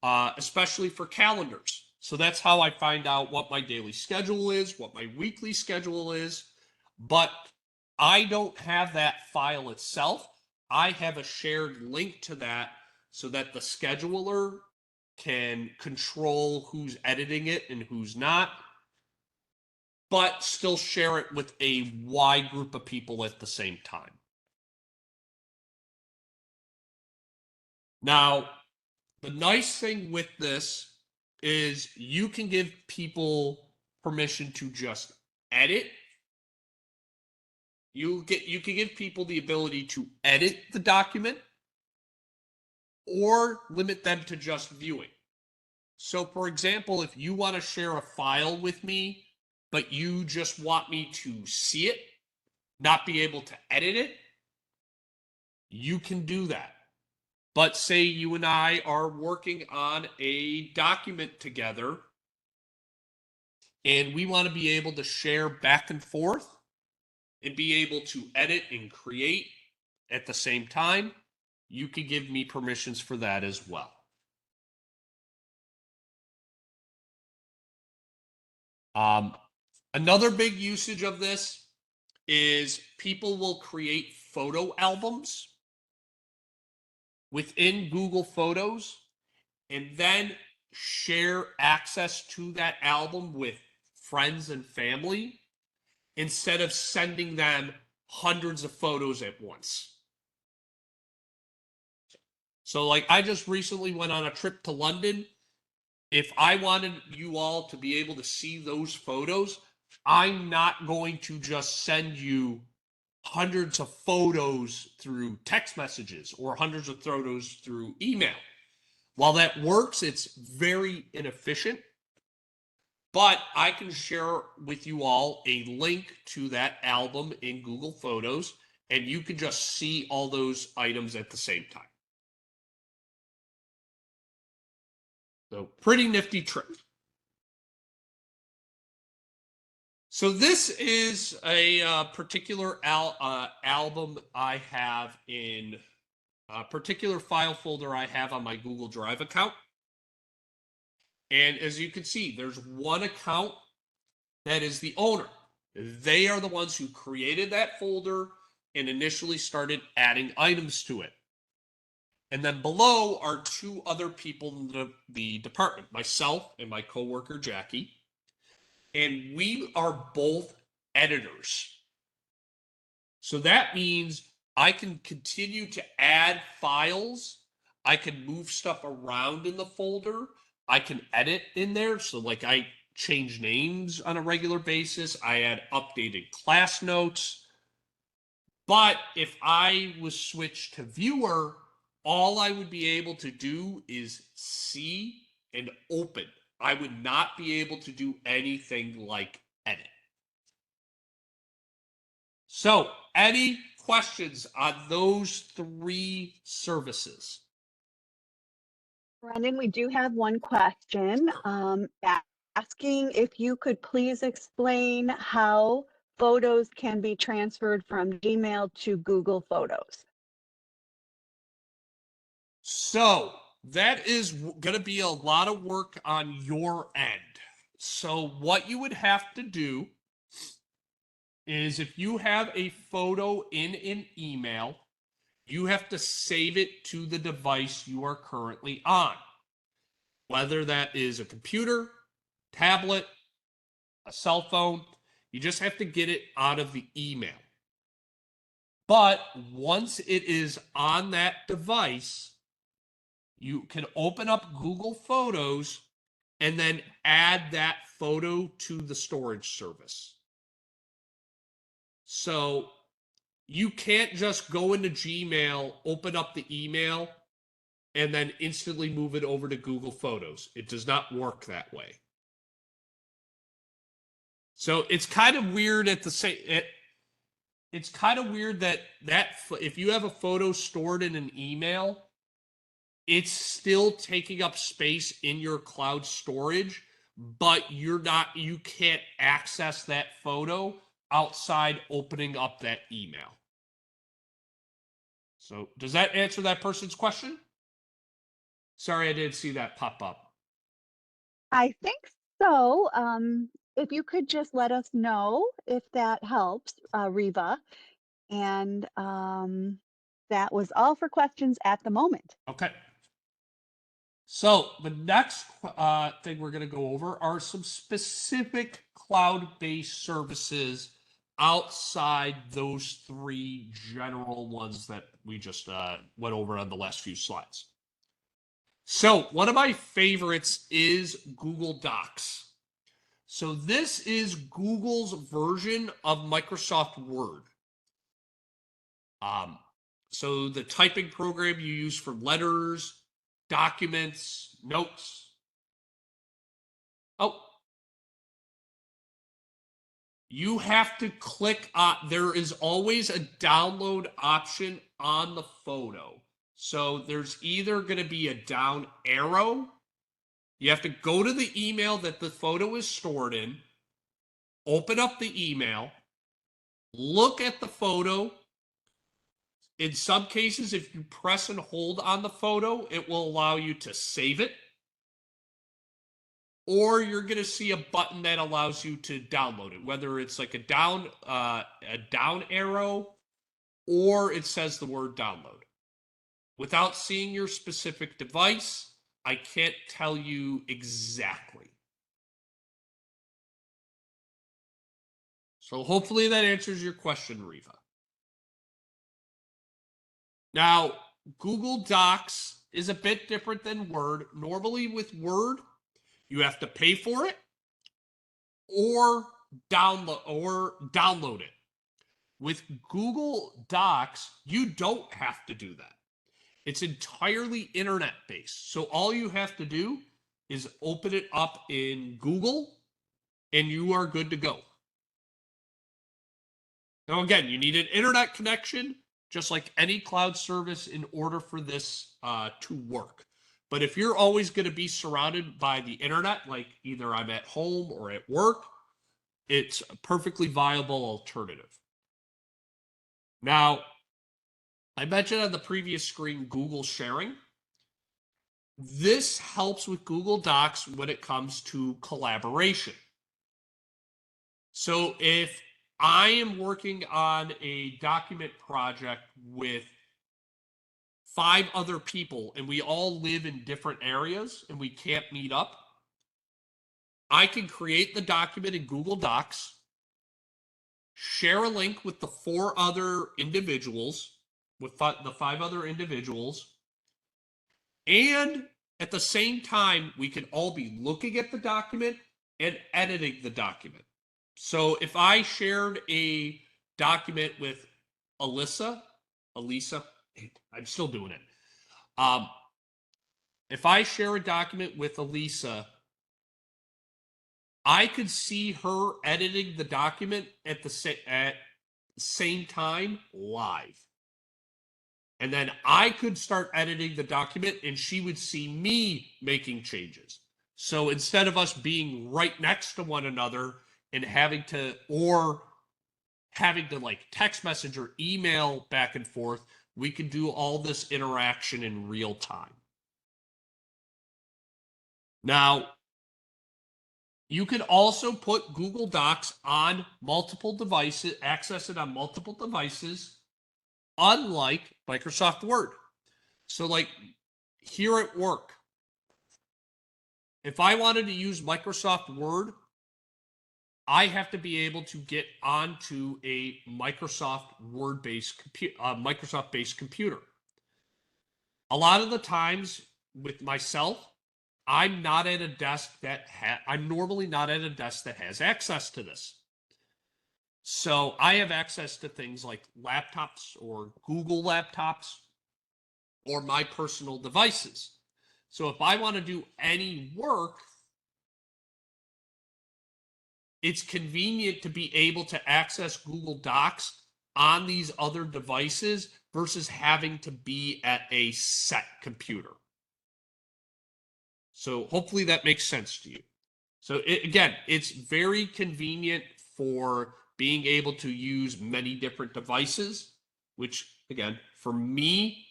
especially for calendars. So that's how I find out what my daily schedule is, what my weekly schedule is. But I don't have that file itself. I have a shared link to that so that the scheduler can control who's editing it and who's not, but still share it with a wide group of people at the same time. Now, the nice thing with this is you can give people permission to just edit. You can give people the ability to edit the document or limit them to just viewing. So, for example, if you want to share a file with me, but you just want me to see it, not be able to edit it, you can do that. But say you and I are working on a document together and we want to be able to share back and forth and be able to edit and create at the same time, you can give me permissions for that as well. Another big usage of this is people will create photo albums within Google Photos and then share access to that album with friends and family instead of sending them hundreds of photos at once. So, like, I just recently went on a trip to London. If I wanted you all to be able to see those photos, I'm not going to just send you hundreds of photos through text messages or hundreds of photos through email. While that works, it's very inefficient. But I can share with you all a link to that album in Google Photos, and you can just see all those items at the same time. So, pretty nifty trick. So this is a particular album I have in a particular file folder I have on my Google Drive account. And as you can see, there's one account that is the owner. They are the ones who created that folder and initially started adding items to it. And then below are 2 other people in the department, myself and my coworker, Jackie. And we are both editors. So that means I can continue to add files. I can move stuff around in the folder. I can edit in there. So, like, I change names on a regular basis. I add updated class notes. But if I was switched to viewer, all I would be able to do is see and open. I would not be able to do anything like edit. So, any questions on those 3 services? Brendan, we do have one question asking if you could please explain how photos can be transferred from Gmail to Google Photos? So that is going to be a lot of work on your end. So what you would have to do is if you have a photo in an email, you have to save it to the device you are currently on. Whether that is a computer, tablet, a cell phone, you just have to get it out of the email. But once it is on that device, you can open up Google Photos and then add that photo to the storage service. So you can't just go into Gmail, open up the email, and then instantly move it over to Google Photos. It does not work that way. So it's kind of weird at the same. It's kind of weird that if you have a photo stored in an email, it's still taking up space in your cloud storage, but you can't access that photo outside opening up that email. So does that answer that person's question? Sorry, I didn't see that pop up. I think so. If you could just let us know if that helps, Reva. And that was all for questions at the moment. Okay. So the next thing we're going to go over are some specific cloud-based services outside those three general ones that we just went over on the last few slides. So one of my favorites is Google Docs. So this is Google's version of Microsoft Word. So the typing program you use for letters, documents, notes. Oh, you have to click on, there is always a download option on the photo. So there's either going to be a down arrow. You have to go to the email that the photo is stored in, open up the email, look at the photo. In some cases, if you press and hold on the photo, it will allow you to save it. Or you're going to see a button that allows you to download it, whether it's like a down arrow or it says the word download. Without seeing your specific device, I can't tell you exactly. So hopefully that answers your question, Reva. Now, Google Docs is a bit different than Word. Normally with Word, you have to pay for it or download it. With Google Docs, you don't have to do that. It's entirely internet-based. So all you have to do is open it up in Google, and you are good to go. Now, again, you need an internet connection, just like any cloud service, in order for this to work. But if you're always going to be surrounded by the internet, like either I'm at home or at work, it's a perfectly viable alternative. Now, I mentioned on the previous screen Google sharing. This helps with Google Docs when it comes to collaboration. So if I am working on a document project with 5 other people and we all live in different areas and we can't meet up, I can create the document in Google Docs, share a link with the 4 other individuals, with the 5 other individuals, and at the same time, we can all be looking at the document and editing the document. So if I shared a document with Elisa, I'm still doing it. If I share a document with Elisa, I could see her editing the document at the same time live. And then I could start editing the document and she would see me making changes. So instead of us being right next to one another and having to, or having to like text message or email back and forth. We can do all this interaction in real time. Now, you can also put Google Docs on multiple devices, access it on multiple devices, unlike Microsoft Word. So like here at work, if I wanted to use Microsoft Word, I have to be able to get onto a Microsoft Word-based Microsoft-based computer. A lot of the times with myself, I'm not at a desk that I'm normally not at a desk that has access to this. So I have access to things like laptops or Google laptops or my personal devices. So if I want to do any work, it's convenient to be able to access Google Docs on these other devices versus having to be at a set computer. So hopefully that makes sense to you. So again, it's very convenient for being able to use many different devices, which again, for me,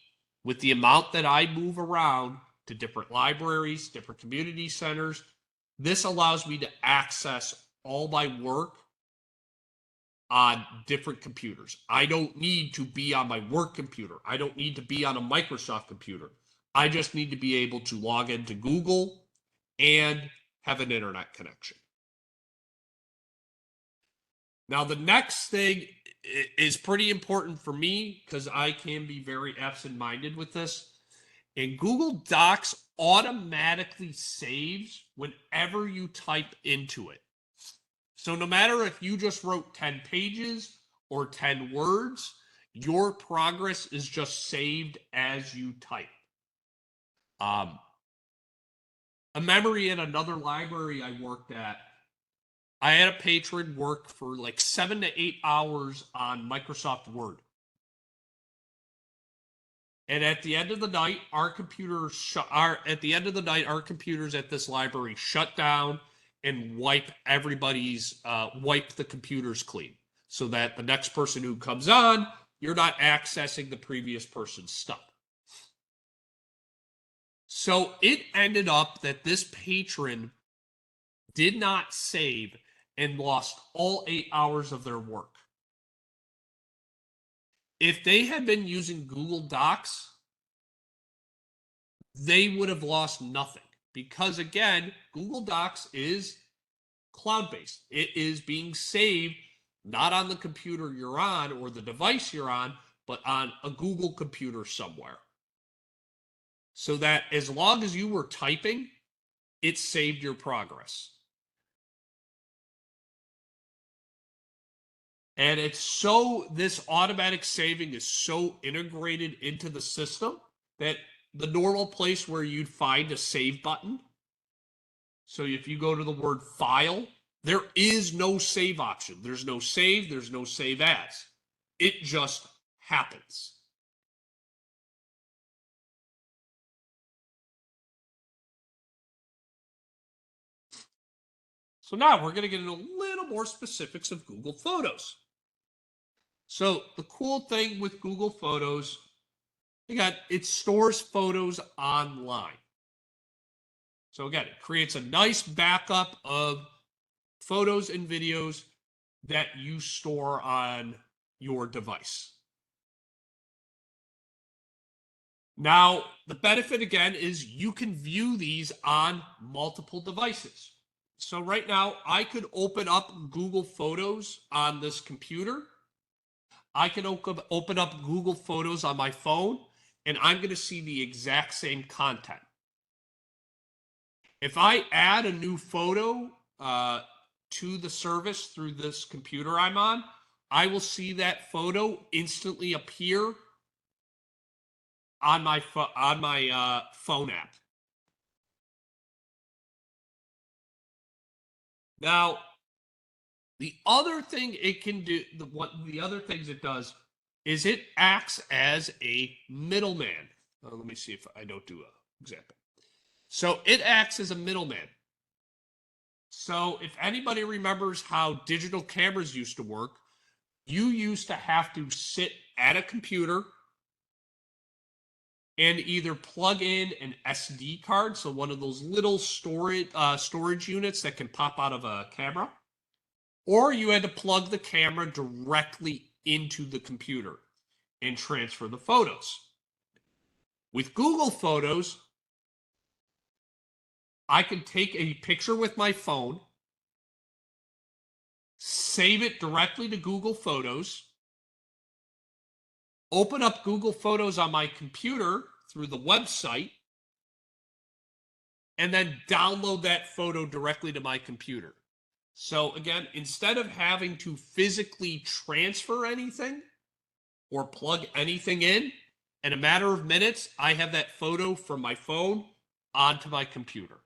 with the amount that I move around to different libraries, different community centers, this allows me to access all my work on different computers. I don't need to be on my work computer. I don't need to be on a Microsoft computer. I just need to be able to log into Google and have an internet connection. Now, the next thing is pretty important for me because I can be very absent-minded with this. And Google Docs automatically saves whenever you type into it. So no matter if you just wrote 10 pages or 10 words, your progress is just saved as you type. A memory in another library I worked at, I had a patron work for like 7 to 8 hours on Microsoft Word. And at the end of the night, our computers at this library shut down and wipe the computers clean, so that the next person who comes on, you're not accessing the previous person's stuff. So it ended up that this patron did not save and lost all 8 hours of their work. If they had been using Google Docs, they would have lost nothing because, again, Google Docs is cloud-based. It is being saved not on the computer you're on or the device you're on, but on a Google computer somewhere. So that as long as you were typing, it saved your progress. And this automatic saving is so integrated into the system that the normal place where you'd find a save button, so if you go to the word file, there is no save option. There's no save, there's no save as. It just happens. So now we're going to get into a little more specifics of Google Photos. So the cool thing with Google Photos, it stores photos online. So again, it creates a nice backup of photos and videos that you store on your device. Now, the benefit again is you can view these on multiple devices. So right now, I could open up Google Photos on this computer. I can open up Google Photos on my phone, and I'm going to see the exact same content. If I add a new photo to the service through this computer I'm on, I will see that photo instantly appear on my phone app. Now, the other thing it can do, the other things it does, is it acts as a middleman. Let me see if I don't do an example. So it acts as a middleman. So if anybody remembers how digital cameras used to work, you used to have to sit at a computer and either plug in an SD card, so one of those little storage units that can pop out of a camera, or you had to plug the camera directly into the computer and transfer the photos. With Google Photos, I can take a picture with my phone, save it directly to Google Photos, open up Google Photos on my computer through the website, and then download that photo directly to my computer. So again, instead of having to physically transfer anything or plug anything in a matter of minutes, I have that photo from my phone onto my computer.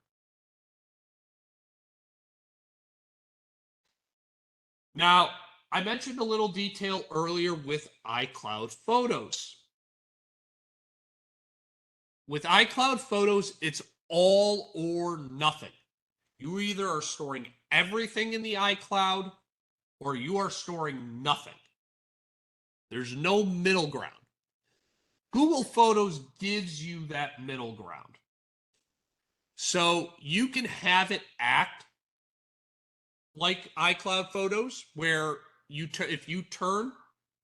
Now, I mentioned a little detail earlier with iCloud Photos. With iCloud Photos, it's all or nothing. You either are storing everything in the iCloud or you are storing nothing. There's no middle ground. Google Photos gives you that middle ground. So you can have it act like iCloud Photos, where if you turn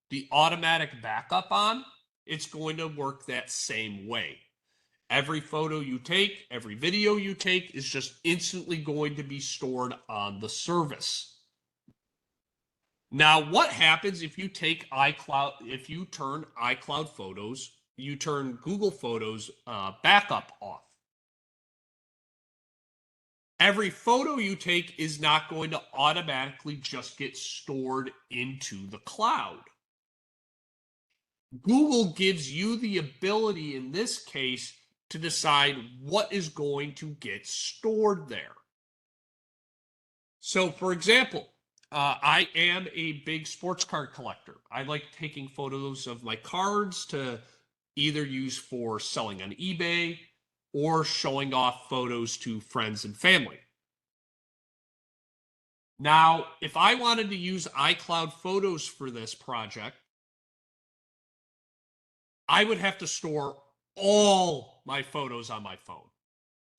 the automatic backup on, it's going to work that same way. Every photo you take, every video you take is just instantly going to be stored on the service. Now, what happens if you take if you turn iCloud Photos, you turn Google Photos backup off? Every photo you take is not going to automatically just get stored into the cloud. Google gives you the ability in this case to decide what is going to get stored there. So, for example, I am a big sports card collector. I like taking photos of my cards to either use for selling on eBay or showing off photos to friends and family. Now, if I wanted to use iCloud Photos for this project, I would have to store all my photos on my phone.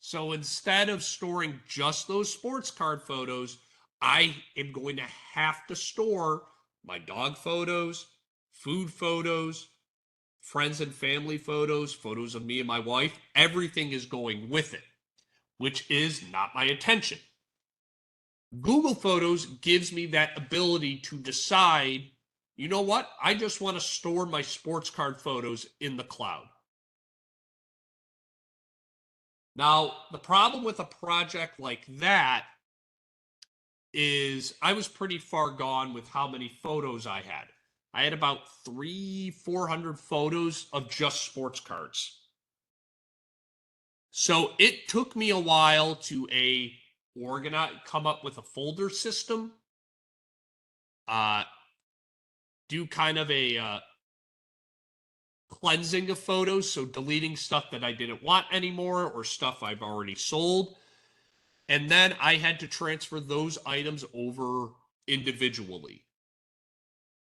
So instead of storing just those sports card photos, I am going to have to store my dog photos, food photos, friends and family photos, photos of me and my wife. Everything is going with it, which is not my intention. Google Photos gives me that ability to decide, you know what? I just want to store my sports card photos in the cloud. Now, the problem with a project like that is I was pretty far gone with how many photos I had. I had about 400 photos of just sports cards. So it took me a while to come up with a folder system, do kind of a cleansing of photos, so deleting stuff that I didn't want anymore or stuff I've already sold. And then I had to transfer those items over individually.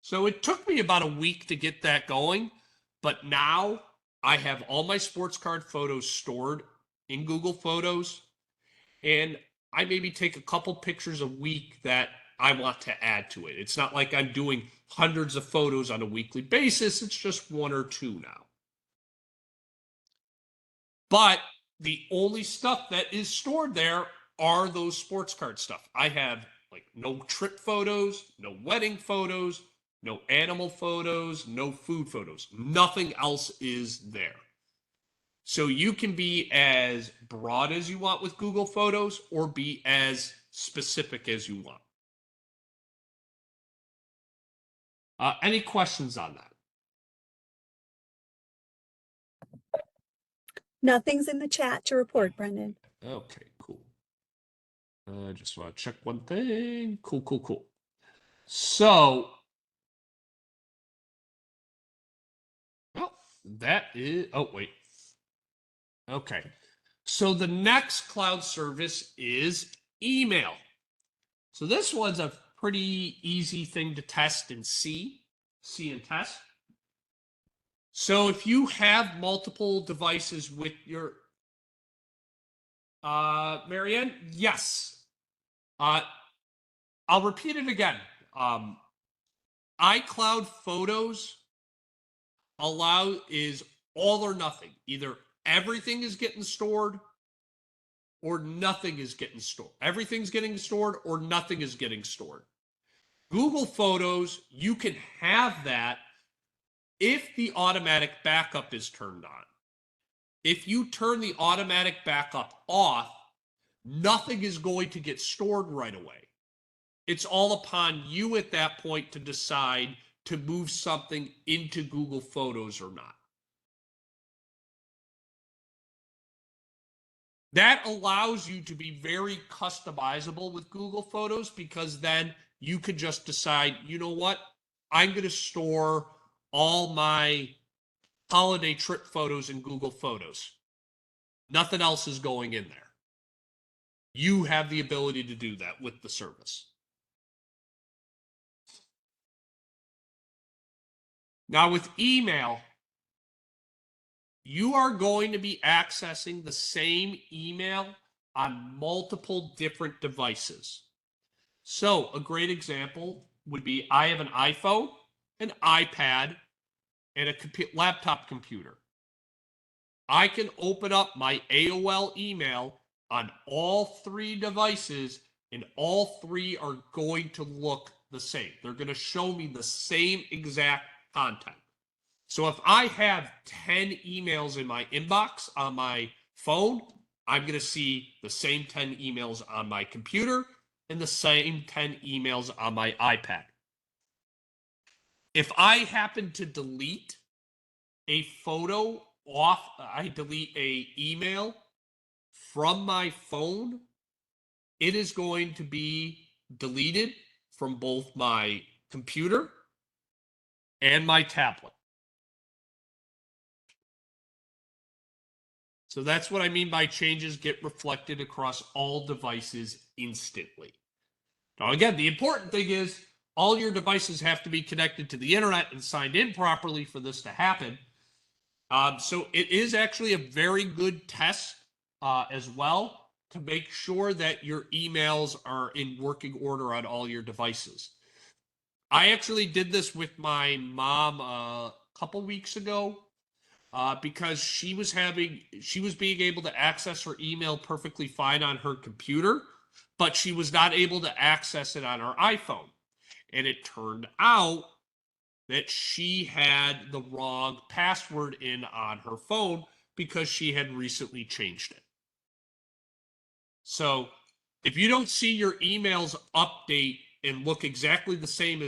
So it took me about a week to get that going, but now I have all my sports card photos stored in Google Photos, and I maybe take a couple pictures a week that I want to add to it. It's not like I'm doing hundreds of photos on a weekly basis. It's just one or two now. But the only stuff that is stored there are those sports card stuff. I have like no trip photos, no wedding photos, no animal photos, no food photos. Nothing else is there. So you can be as broad as you want with Google Photos or be as specific as you want. Any questions on that? Nothing's in the chat to report, Brendan. Okay, cool. I just want to check one thing. Cool. So, well, that is, oh, wait. Okay. So the next cloud service is email. So this one's a pretty easy thing to test and see and test. So if you have multiple devices with your, Marianne, yes. I'll repeat it again. iCloud Photos is all or nothing. Either everything is getting stored or nothing is getting stored. Everything's getting stored or nothing is getting stored. Google Photos, you can have that if the automatic backup is turned on. If you turn the automatic backup off, nothing is going to get stored right away. It's all upon you at that point to decide to move something into Google Photos or not. That allows you to be very customizable with Google Photos, because then you could just decide, you know what, I'm going to store all my holiday trip photos in Google Photos. Nothing else is going in there. You have the ability to do that with the service. Now with email, you are going to be accessing the same email on multiple different devices. So a great example would be, I have an iPhone, an iPad, and a laptop computer. I can open up my AOL email on all three devices, and all three are going to look the same. They're going to show me the same exact content. So if I have 10 emails in my inbox on my phone, I'm going to see the same 10 emails on my computer and the same 10 emails on my iPad. If I happen to delete a photo off, I delete a email from my phone, it is going to be deleted from both my computer and my tablet. So that's what I mean by changes get reflected across all devices instantly. Now, again, the important thing is all your devices have to be connected to the internet and signed in properly for this to happen. So it is actually a very good test as well to make sure that your emails are in working order on all your devices. I actually did this with my mom a couple weeks ago. Because she was being able to access her email perfectly fine on her computer, but she was not able to access it on her iPhone. And it turned out that she had the wrong password in on her phone because she had recently changed it. So if you don't see your emails update and look exactly the same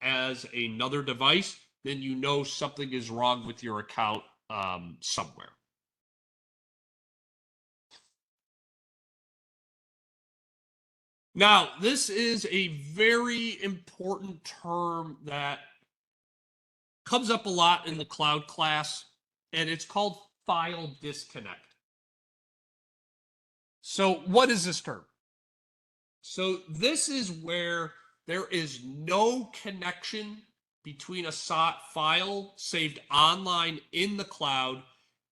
as another device, then you know something is wrong with your account somewhere. Now, this is a very important term that comes up a lot in the cloud class, and it's called file disconnect. So what is this term? So this is where there is no connection between a file saved online in the cloud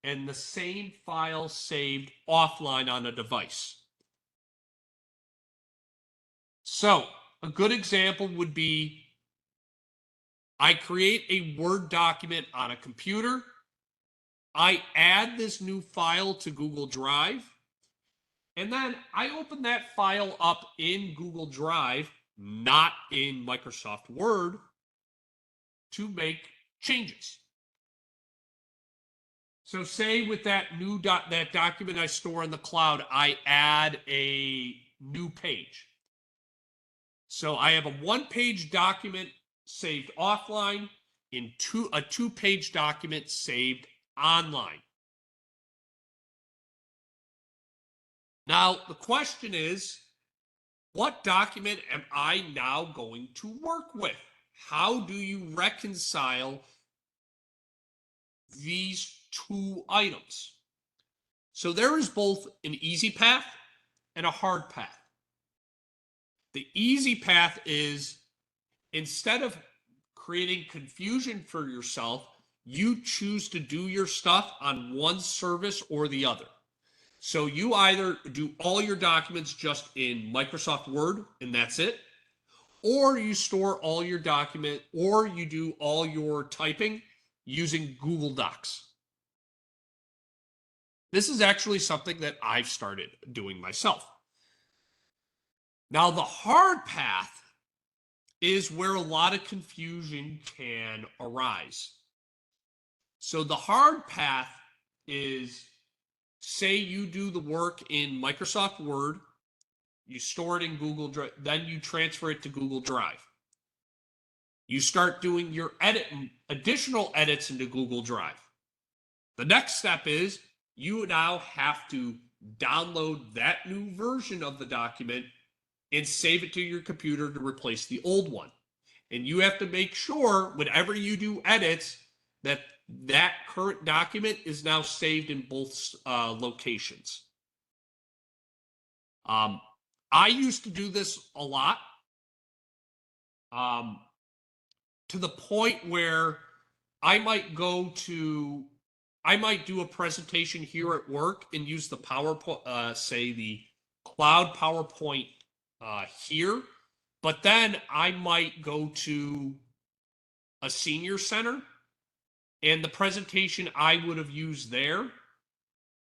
and the same file saved offline on a device. So a good example would be, I create a Word document on a computer. I add this new file to Google Drive. And then I open that file up in Google Drive, not in Microsoft Word, to make changes. So say with that that document I store in the cloud, I add a new page. So I have a one-page document saved offline in a two-page document saved online. Now, the question is, what document am I now going to work with? How do you reconcile these two items? So there is both an easy path and a hard path. The easy path is, instead of creating confusion for yourself, you choose to do your stuff on one service or the other. So you either do all your documents just in Microsoft Word and that's it, or you store all your document, or you do all your typing using Google Docs. This is actually something that I've started doing myself. Now, the hard path is where a lot of confusion can arise. So the hard path is, say you do the work in Microsoft Word, you store it in Google Drive, then you transfer it to Google Drive. You start doing your additional edits into Google Drive. The next step is you now have to download that new version of the document and save it to your computer to replace the old one. And you have to make sure whenever you do edits that that current document is now saved in both locations. I used to do this a lot, to the point where I might do a presentation here at work and use the PowerPoint, say the cloud PowerPoint here, but then I might go to a senior center and the presentation I would have used there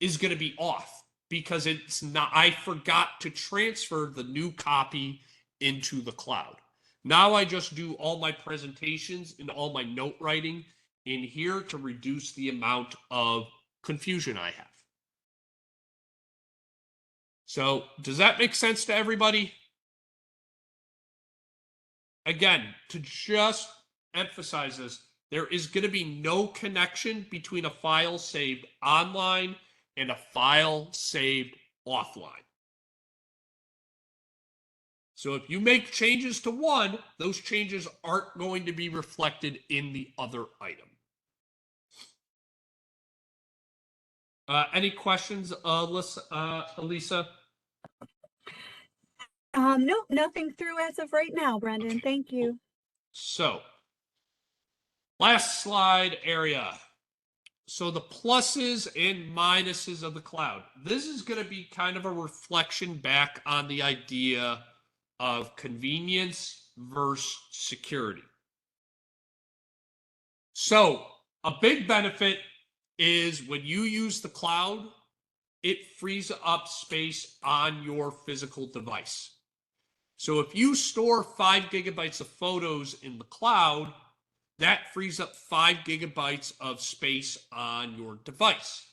is going to be off because it's not, I forgot to transfer the new copy into the cloud. Now I just do all my presentations and all my note writing in here to reduce the amount of confusion I have. So does that make sense to everybody? Again, to just emphasize this, there is going to be no connection between a file saved online and a file saved offline. So if you make changes to one, those changes aren't going to be reflected in the other item. Any questions, Elisa? Nope, nothing through as of right now, Brendan. Thank you. So, last slide area. So the pluses and minuses of the cloud. This is going to be kind of a reflection back on the idea of convenience versus security. So a big benefit is when you use the cloud, it frees up space on your physical device. So if you store 5 gigabytes of photos in the cloud, that frees up 5 gigabytes of space on your device.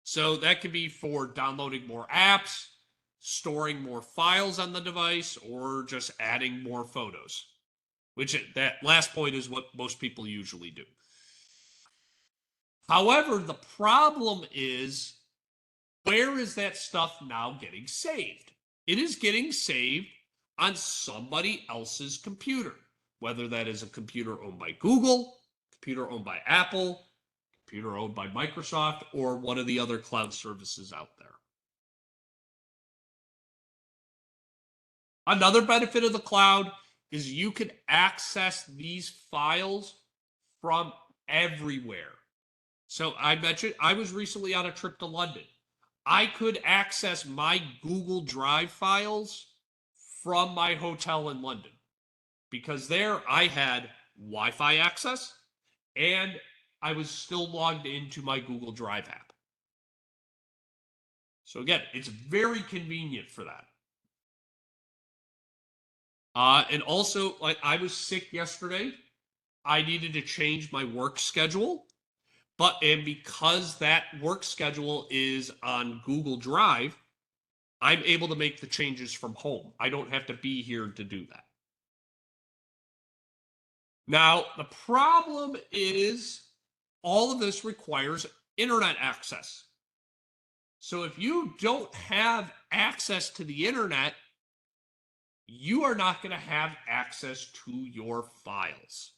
So that could be for downloading more apps, storing more files on the device, or just adding more photos, which that last point is what most people usually do. However, the problem is, where is that stuff now getting saved? It is getting saved on somebody else's computer, whether that is a computer owned by Google, computer owned by Apple, computer owned by Microsoft, or one of the other cloud services out there. Another benefit of the cloud is you can access these files from everywhere. So I mentioned I was recently on a trip to London. I could access my Google Drive files from my hotel in London because there I had Wi-Fi access and I was still logged into my Google Drive app. So again, it's very convenient for that. And also, like, I was sick yesterday. I needed to change my work schedule. And because that work schedule is on Google Drive, I'm able to make the changes from home. I don't have to be here to do that. Now, the problem is all of this requires internet access. So if you don't have access to the internet, you are not going to have access to your files.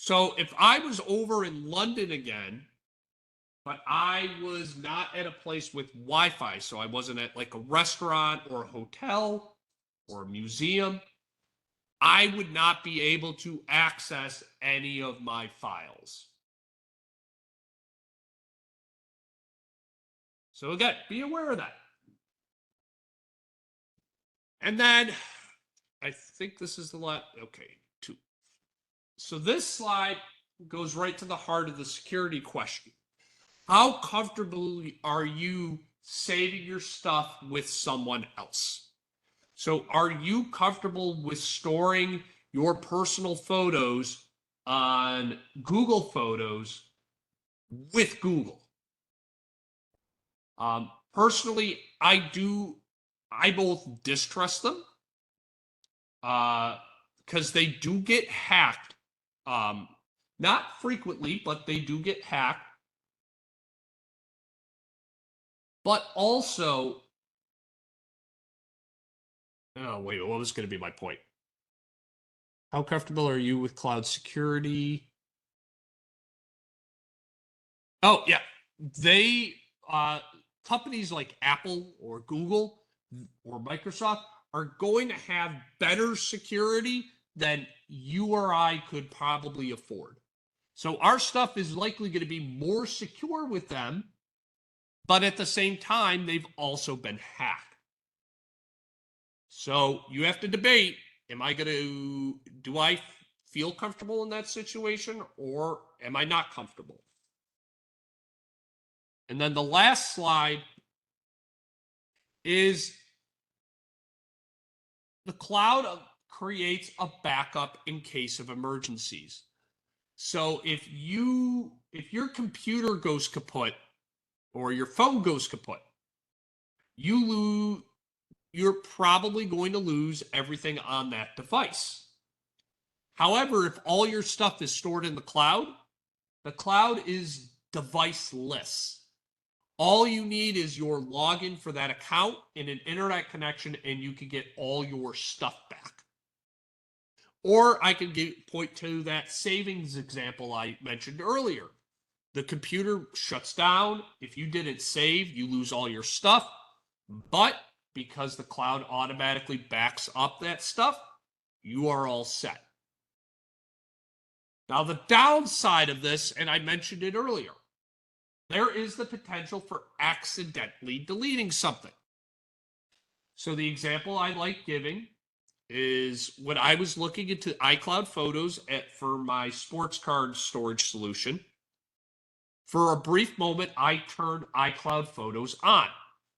So if I was over in London again, but I was not at a place with Wi-Fi, so I wasn't at like a restaurant or a hotel or a museum, I would not be able to access any of my files. So again, be aware of that. And then I think this is the last, okay, 2. So this slide goes right to the heart of the security question. How comfortable are you saving your stuff with someone else? So are you comfortable with storing your personal photos on Google Photos with Google? Personally, I both distrust them because they do get hacked. Not frequently, but they do get hacked. But also, oh, wait, what was going to be my point? How comfortable are you with cloud security? Oh, yeah. They, companies like Apple or Google or Microsoft are going to have better security than you or I could probably afford. So our stuff is likely going to be more secure with them, but at the same time, they've also been hacked. So you have to debate, do I feel comfortable in that situation or am I not comfortable? And then the last slide is the cloud creates a backup in case of emergencies. So if your computer goes kaput or your phone goes kaput, you're probably going to lose everything on that device. However, if all your stuff is stored in the cloud is deviceless. All you need is your login for that account and an internet connection, and you can get all your stuff back. Or I can point to that savings example I mentioned earlier. The computer shuts down. If you didn't save, you lose all your stuff. But because the cloud automatically backs up that stuff, you are all set. Now, the downside of this, and I mentioned it earlier, there is the potential for accidentally deleting something. So the example I like giving is when I was looking into iCloud Photos for my sports card storage solution. For a brief moment, I turned iCloud Photos on.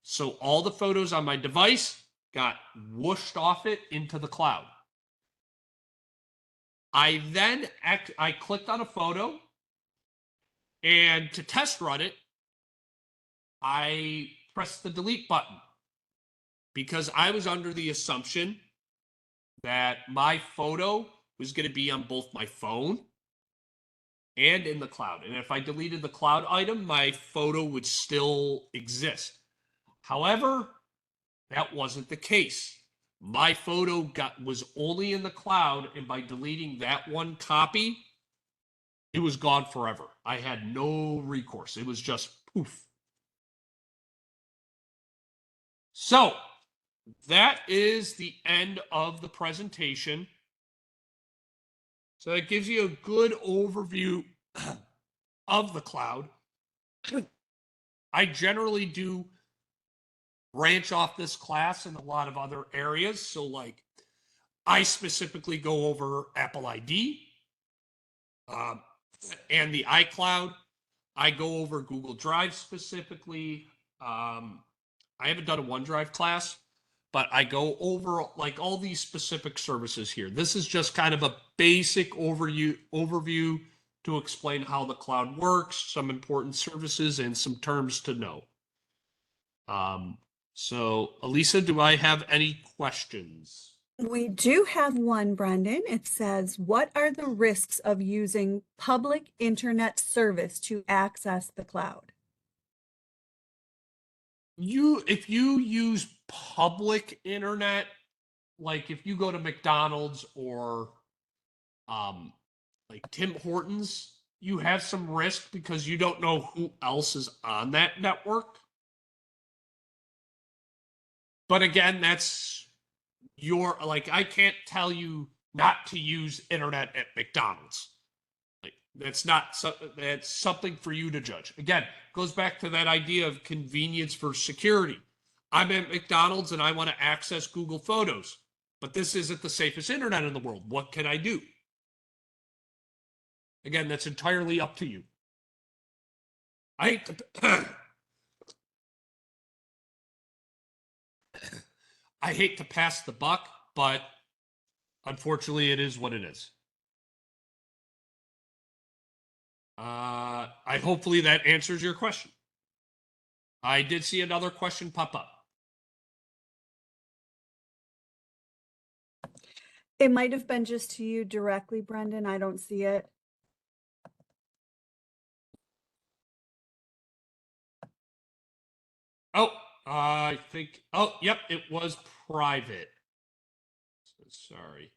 So all the photos on my device got whooshed off it into the cloud. I clicked on a photo, and to test run it, I pressed the delete button because I was under the assumption that my photo was going to be on both my phone and in the cloud. And if I deleted the cloud item, my photo would still exist. However, that wasn't the case. My photo was only in the cloud, and by deleting that one copy, it was gone forever. I had no recourse. It was just poof. So that is the end of the presentation. So that gives you a good overview of the cloud. I generally do branch off this class in a lot of other areas. So like I specifically go over Apple ID and the iCloud. I go over Google Drive specifically. I haven't done a OneDrive class, but I go over like all these specific services here. This is just kind of a basic overview to explain how the cloud works, some important services, and some terms to know. So, Elisa, do I have any questions? We do have one, Brendan. It says, what are the risks of using public internet service to access the cloud? If you use public internet, like if you go to McDonald's or like Tim Hortons, you have some risk because you don't know who else is on that network. But again, that's your, like, I can't tell you not to use internet at McDonald's. Like, that's not, that's something for you to judge. Again, goes back to that idea of convenience for security. I'm at McDonald's and I want to access Google Photos, but this isn't the safest internet in the world. What can I do? Again, that's entirely up to you. I hate to, I hate to pass the buck, but unfortunately, it is what it is. I hopefully that answers your question. I did see another question pop up. It might have been just to you directly, Brendan. I don't see it. Oh, I think, oh, yep, it was private. So sorry.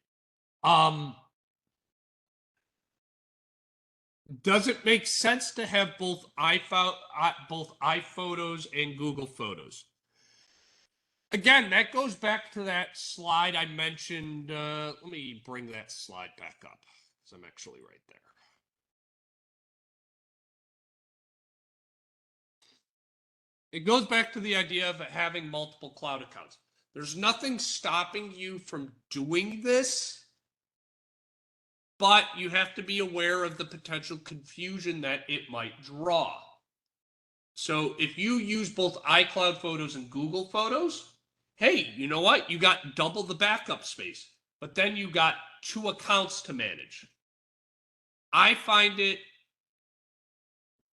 Does it make sense to have both iPhotos and Google Photos? Again, that goes back to that slide I mentioned. Let me bring that slide back up because I'm actually right there. It goes back to the idea of having multiple cloud accounts. There's nothing stopping you from doing this, but you have to be aware of the potential confusion that it might draw. So if you use both iCloud Photos and Google Photos, hey, you know what? You got double the backup space, but then you got 2 accounts to manage. I find it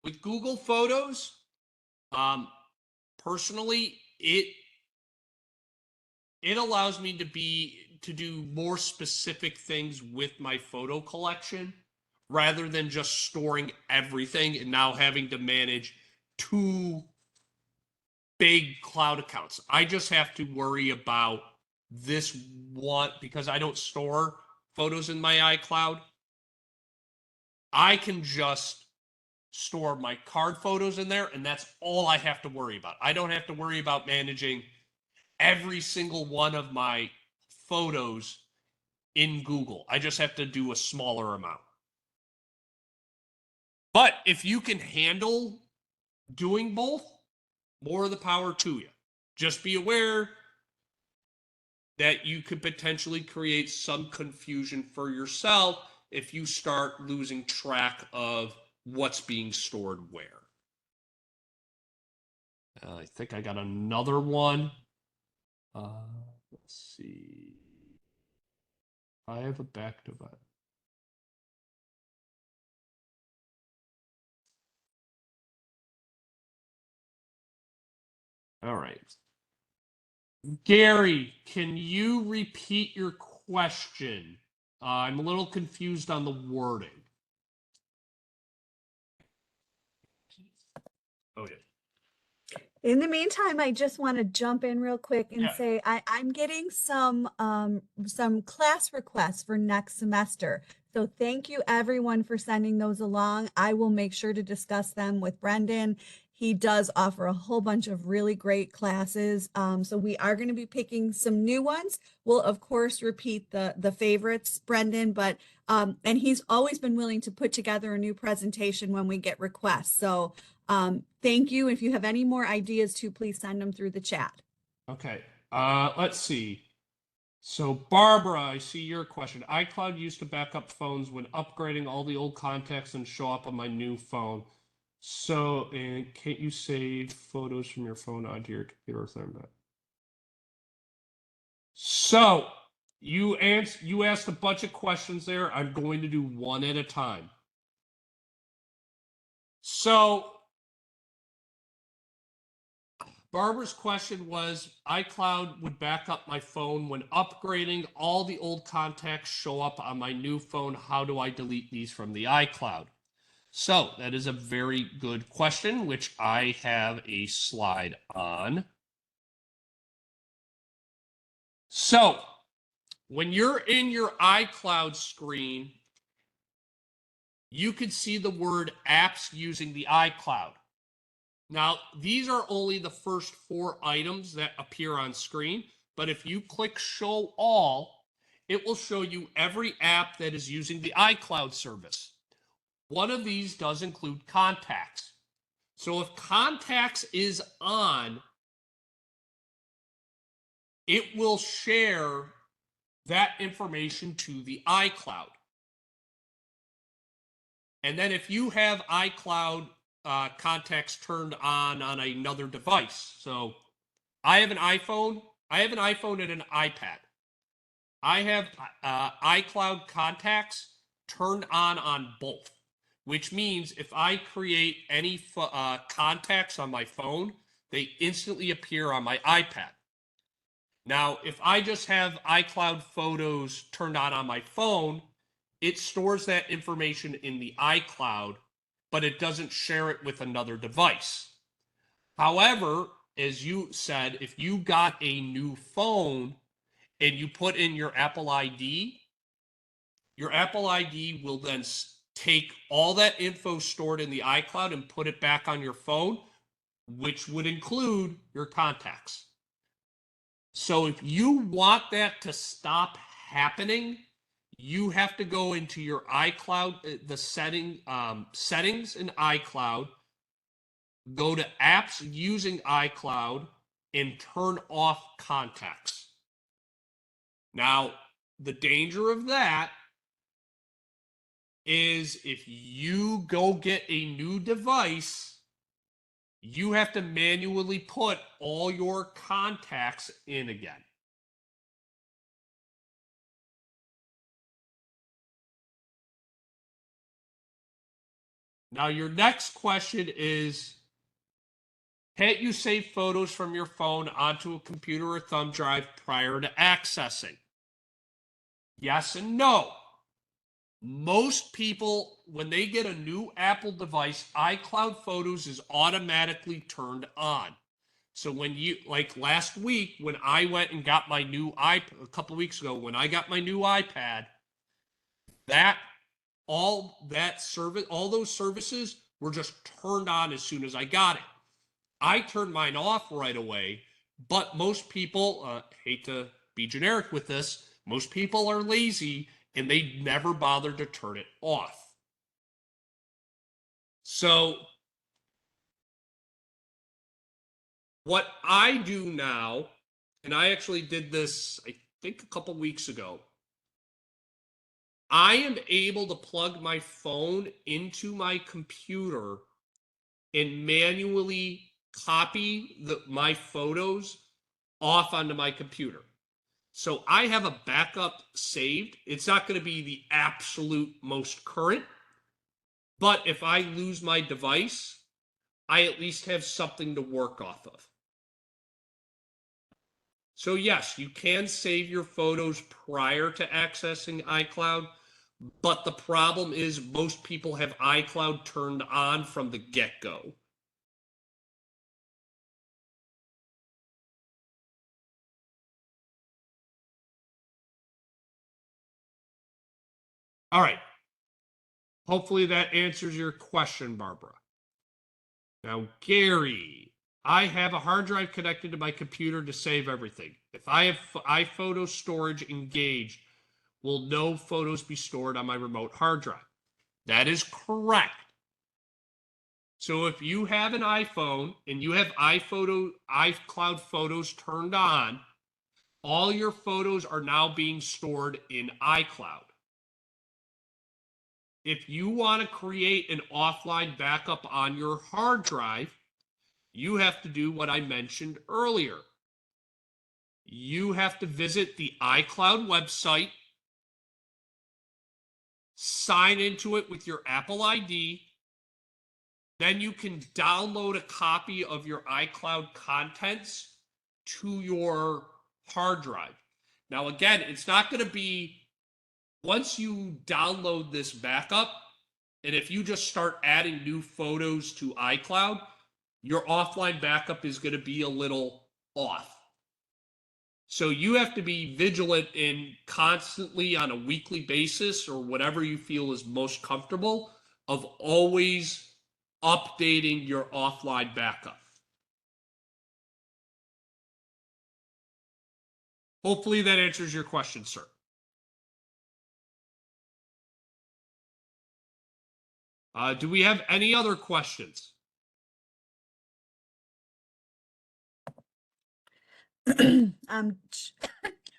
with Google Photos, personally, it allows me to do more specific things with my photo collection rather than just storing everything and now having to manage 2 big cloud accounts. I just have to worry about this one because I don't store photos in my iCloud. I can just store my card photos in there, and that's all I have to worry about. I don't have to worry about managing every single one of my photos in Google. I just have to do a smaller amount. But if you can handle doing both, more of the power to you. Just be aware that you could potentially create some confusion for yourself if you start losing track of what's being stored where. I think I got another one. Let's see. I have a back to that. All right. Gary, can you repeat your question? I'm a little confused on the wording. Oh, yeah. In the meantime, I just want to jump in real quick and Yeah. say I'm getting some class requests for next semester. So thank you everyone for sending those along. I will make sure to discuss them with Brendan. He does offer a whole bunch of really great classes. So we are going to be picking some new ones. We'll of course repeat the favorites, Brendan, but and he's always been willing to put together a new presentation when we get requests. So thank you. If you have any more ideas too, please send them through the chat. Okay. Let's see. So Barbara, I see your question. iCloud used to back up phones when upgrading all the old contacts and show up on my new phone. So, and can't you save photos from your phone onto your computer or something? So you asked a bunch of questions there. I'm going to do one at a time. So Barbara's question was, iCloud would back up my phone when upgrading. All the old contacts show up on my new phone. How do I delete these from the iCloud? So that is a very good question, which I have a slide on. So when you're in your iCloud screen, you could see the word apps using the iCloud. Now, these are only the first 4 items that appear on screen, but if you click show all, it will show you every app that is using the iCloud service. One of these does include contacts. So if contacts is on, it will share that information to the iCloud. And then if you have iCloud contacts turned on another device, so I have an iPhone and an iPad. I have iCloud contacts turned on both, which means if I create any contacts on my phone, they instantly appear on my iPad. Now, if I just have iCloud photos turned on my phone, it stores that information in the iCloud, but it doesn't share it with another device. However, as you said, if you got a new phone and you put in your Apple ID will then take all that info stored in the iCloud and put it back on your phone, which would include your contacts. So if you want that to stop happening, you have to go into your iCloud, the settings in iCloud, go to apps using iCloud, and turn off contacts. Now, the danger of that is if you go get a new device, you have to manually put all your contacts in again. Now, your next question is, can't you save photos from your phone onto a computer or thumb drive prior to accessing? Yes and no. Most people, when they get a new Apple device, iCloud Photos is automatically turned on. So when you, like last week, when I went and got my new iPad, a couple weeks ago, when I got my new iPad, all those services were just turned on as soon as I got it. I turned mine off right away, but most people, hate to be generic with this, most people are lazy and they never bothered to turn it off. So what I do now, and I actually did this, I think a couple weeks ago, I am able to plug my phone into my computer and manually copy my photos off onto my computer. So I have a backup saved. It's not going to be the absolute most current, but if I lose my device, I at least have something to work off of. So yes, you can save your photos prior to accessing iCloud, but the problem is most people have iCloud turned on from the get-go. All right. Hopefully that answers your question, Barbara. Now, Gary, I have a hard drive connected to my computer to save everything. If I have iPhoto storage engaged, will no photos be stored on my remote hard drive? That is correct. So if you have an iPhone and you have iCloud Photos turned on, all your photos are now being stored in iCloud. If you want to create an offline backup on your hard drive, you have to do what I mentioned earlier. You have to visit the iCloud website, sign into it with your Apple ID, then you can download a copy of your iCloud contents to your hard drive. Now, again, it's not going to be, once you download this backup, and if you just start adding new photos to iCloud, your offline backup is going to be a little off. So you have to be vigilant in constantly on a weekly basis or whatever you feel is most comfortable, of always updating your offline backup. Hopefully that answers your question, sir. Do we have any other questions?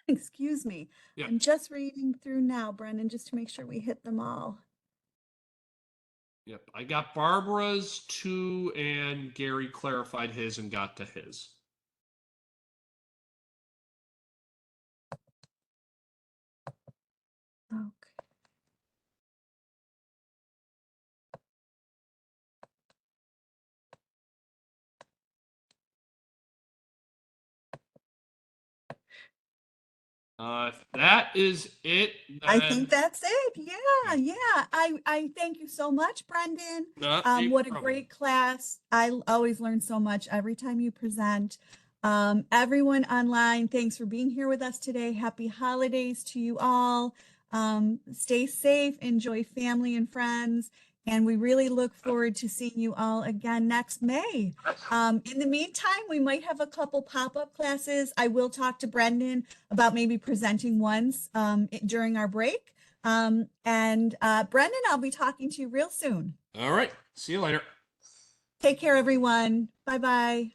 Excuse me. Yeah. I'm just reading through now, Brendan, just to make sure we hit them all. Yep, I got Barbara's too, and Gary clarified his and got to his. Okay. If that is it, I then think that's it. Yeah. I thank you so much, Brendan. not a What a problem. great class. I always learn so much every time you present. Everyone online, thanks for being here with us today. Happy holidays to you all. Stay safe, enjoy family and friends, and we really look forward to seeing you all again next May. In the meantime, we might have a couple pop-up classes. I will talk to Brendan about maybe presenting ones during our break. Brendan, I'll be talking to you real soon. All right. See you later. Take care, everyone. Bye-bye.